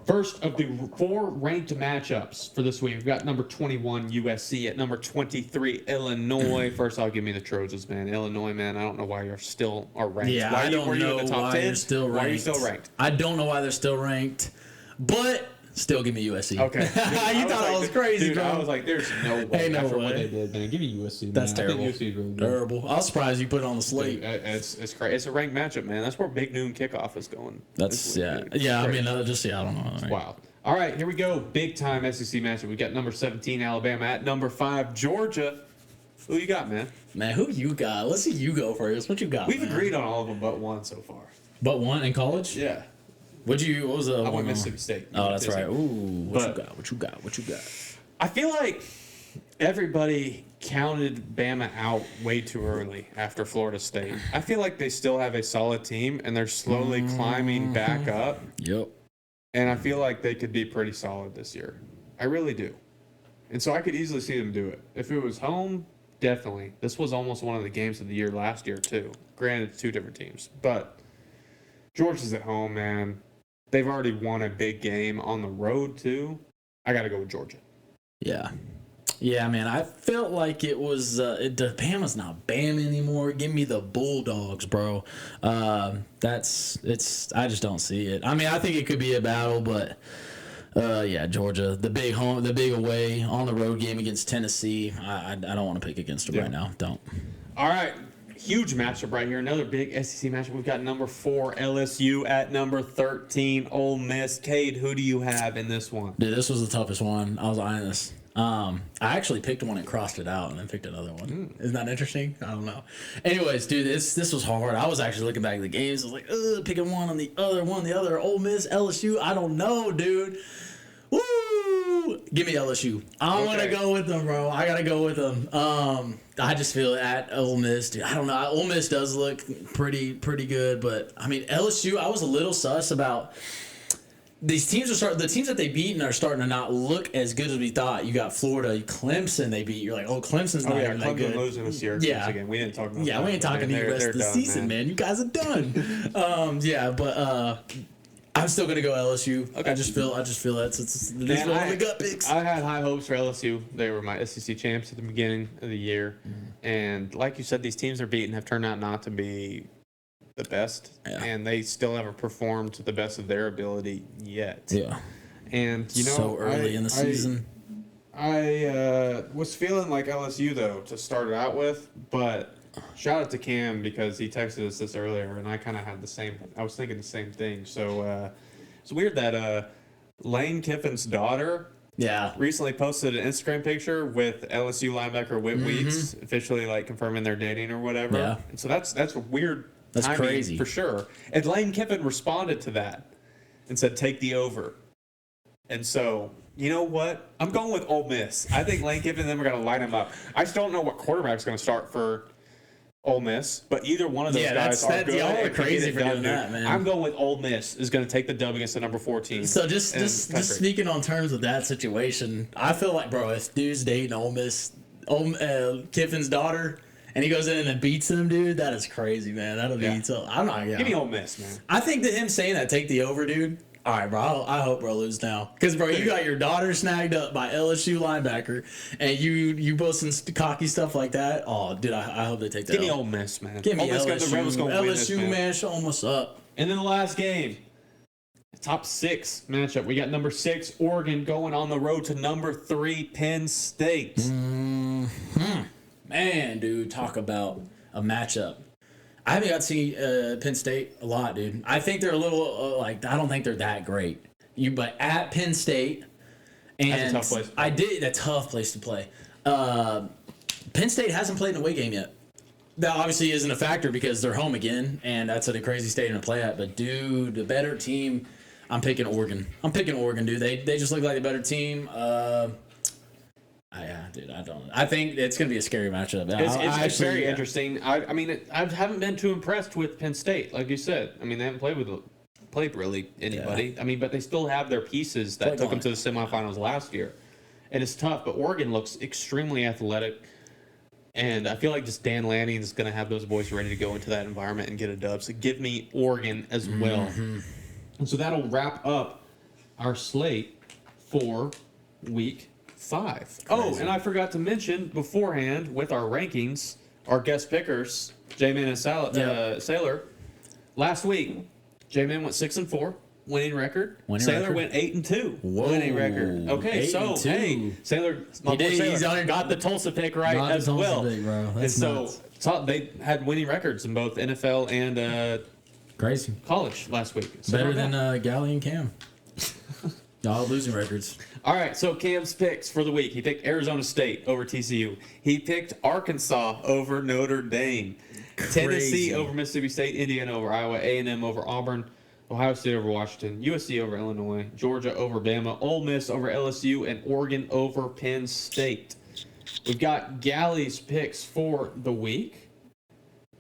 First of the 4 ranked matchups for this week, we've got number 21 USC at number 23 Illinois. First, I'll give me the Trojans, man. Illinois, man. I don't know why you still are ranked. Yeah, why I don't know in the top why 10? you're still ranked. Why are you still ranked? I don't know why they're still ranked, but still give me USC. Okay. You thought I was crazy, dude, bro. I was like, there's no way Ain't no after way. what they did, man. Give me USC, man. That's terrible. I think USC is really good. Terrible. I was surprised you put it on the slate. Dude, it's crazy. It's a ranked matchup, man. That's where big noon kickoff is going. That's this week, dude. yeah. I Crazy. mean, I don't know. Right? Wow. All right, here we go. Big time SEC matchup. We got number 17 Alabama at number 5 Georgia. Who you got, man? Man, who you got? Let's see you go first. What you got? We've man? agreed on all of them but one so far. But 1 in college? Yeah. What was the I one went on? Mississippi State. Oh, that's right. Ooh, what But- you got? What you got? I feel like everybody counted Bama out way too early after Florida State. I feel like they still have a solid team and they're slowly climbing back up. Yep. And I feel like they could be pretty solid this year. I really do. And so I could easily see them do it. If it was home, definitely. This was almost one of the games of the year last year, too. Granted, it's 2 different teams. But Georgia's at home, man. They've already won a big game on the road, too. I got to go with Georgia. Yeah. Yeah, man. I felt like it was Bama's not Bama anymore. Give me the Bulldogs, bro. I just don't see it. I mean, I think it could be a battle, but yeah, Georgia, the big away on the road game against Tennessee. I don't want to pick against them right now. Don't. All right. Huge matchup right here. Another big SEC matchup. We've got number 4 LSU at number 13 Ole Miss. Cade, who do you have in this one? Dude, this was the toughest one. I was eyeing this. I actually picked one and crossed it out and then picked another one. Isn't that interesting? I don't know. Anyways, dude, this was hard. I was actually looking back at the games. I was like, picking one on the other. Ole Miss, LSU. I don't know, dude. Woo! Give me LSU. I'm gonna go with them, bro. I gotta go with them. I just feel at Ole Miss, dude. I don't know. Ole Miss does look pretty good, but I mean LSU. I was a little sus about. These teams the teams that they beat and are starting to not look as good as we thought. You got Florida, Clemson they beat. You're like, Clemson's not even that good. Losing this year. Yeah. Again. We didn't talk about that. We ain't talking to you the rest of the season, man. You guys are done. But I'm still gonna go LSU. Okay. I just feel that's it's Man, one of the gut picks. I had high hopes for LSU. They were my SEC champs at the beginning of the year. And like you said, these teams they're beating have turned out not to be the best. Yeah. And they still haven't performed to the best of their ability yet. Yeah. And, you know, so early in the season. I was feeling like LSU, though, to start it out with. But shout out to Cam because he texted us this earlier, and I kind of had the same. I was thinking the same thing. So it's weird that Lane Kiffin's daughter Yeah. recently posted an Instagram picture with LSU linebacker Whit Weeks officially like confirming they're dating or whatever. Yeah. And so that's a weird. That's timing crazy. for sure. And Lane Kiffin responded to that and said, "Take the over." And so, you know what? I'm going with Ole Miss. I think Lane Kiffin and them are going to line him up. I just don't know what quarterback's going to start for Ole Miss, but either one of those guys are good. Y'all are and can crazy get it for done, doing that, dude. man. I'm going with Ole Miss is going to take the dub against the number 14. So just country. speaking on terms of that situation, I feel like, bro, if dude's dating Ole Miss, Kiffin's daughter, and he goes in and beats him, dude, that is crazy, man. That'll be so. I'm not. Yeah. Give me Ole Miss, man. I think that him saying that, take the over, dude. All right, bro. I hope bro lose now, because bro, you got your daughter snagged up by LSU linebacker, and you posting cocky stuff like that. Oh, dude, I hope they take that. Give me Ole Miss, man. Give me Ole Miss, the Rebels LSU. gonna win this, LSU, man. man, show them what's up. And then the last game, top 6 matchup. We got number 6 Oregon going on the road to number 3 Penn State. Man, dude, talk about a matchup. I haven't got to see Penn State a lot, dude. I think they're a little I don't think they're that great. But at Penn State, and That's a tough place to play. a tough place to play. Penn State hasn't played an away game yet. That obviously isn't a factor because they're home again, and that's at a crazy stadium to play at. But dude, the better team, I'm picking Oregon. Dude. They just look like the better team. Yeah, dude, I don't. I think it's going to be a scary matchup. It's very interesting. I mean, I haven't been too impressed with Penn State, like you said. I mean, they haven't played really anybody. Yeah. I mean, but they still have their pieces that took them to the semifinals last year, and it's tough. But Oregon looks extremely athletic, and I feel like just Dan Lanning is going to have those boys ready to go into that environment and get a dub. So give me Oregon as well, and so that'll wrap up our slate for week 5. Oh, and I forgot to mention beforehand with our rankings, our guest pickers, J-Man and Sailor. Last week, J-Man went 6-4, winning record. Sailor went 8-2, winning record. Okay, so 8-2. hey, Sailor, my boy Sailor got the Tulsa pick right as well. Pick, bro. And That's so nuts. they had winning records in both NFL and Crazy. college last week. So Better than Galley and Cam. Y'all losing records. All right, so Cam's picks for the week. He picked Arizona State over TCU. He picked Arkansas over Notre Dame. Tennessee over Mississippi State. Indiana over Iowa. A&M over Auburn. Ohio State over Washington. USC over Illinois. Georgia over Bama. Ole Miss over LSU. And Oregon over Penn State. We've got Galley's picks for the week.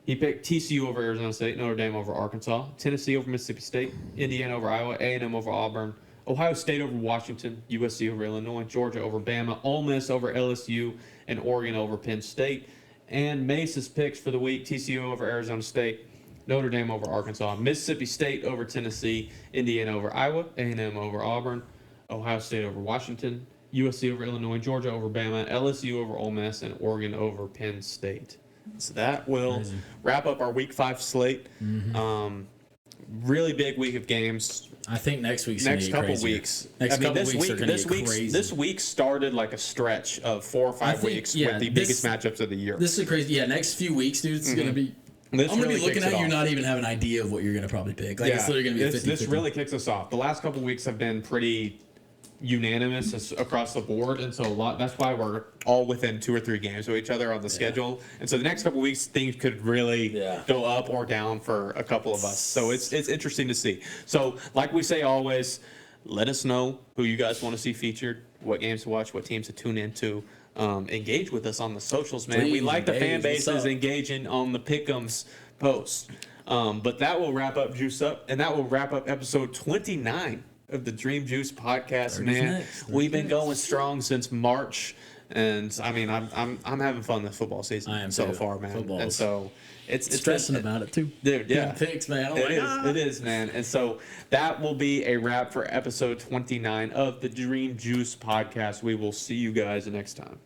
He picked TCU over Arizona State. Notre Dame over Arkansas. Tennessee over Mississippi State. Indiana over Iowa. A&M over Auburn. Ohio State over Washington, USC over Illinois, Georgia over Bama, Ole Miss over LSU, and Oregon over Penn State. And Mace's picks for the week, TCU over Arizona State, Notre Dame over Arkansas, Mississippi State over Tennessee, Indiana over Iowa, A&M over Auburn, Ohio State over Washington, USC over Illinois, Georgia over Bama, LSU over Ole Miss, and Oregon over Penn State. So that will wrap up our Week 5 slate. Really big week of games. I think next week's Next gonna couple get crazier. weeks. Next couple this weeks week, are gonna this get week's crazy. this week started like a stretch of 4 or 5 think, weeks yeah, with the biggest matchups of the year. This is crazy. Yeah, next few weeks, dude, it's gonna be. This I'm gonna really be looking kicks at it you, off. not even have an idea of what you're gonna probably pick. Like it's literally gonna be a 50-50. This really kicks us off. The last couple weeks have been pretty unanimous across the board, and so that's why we're all within 2 or 3 games of each other on the schedule. And so the next couple weeks, things could really go up or down for a couple of us. So it's interesting to see. So like we say always, let us know who you guys want to see featured, what games to watch, what teams to tune into. Engage with us on the socials, man. We Please like the fan engage. What's bases up? engaging on the Pick Ems posts. But that will wrap up Juice Up, and that will wrap up episode 29 of the Dream Juice podcast, man. next. We've been going strong since March, And I mean, I'm having fun this football season I am so too. far, man. Football And is- so it's Stressing about it too. dude. Yeah, Picks, man. I'm It like, is, ah. it is, man. And so that will be a wrap for episode 29 of the Dream Juice podcast. We will see you guys next time.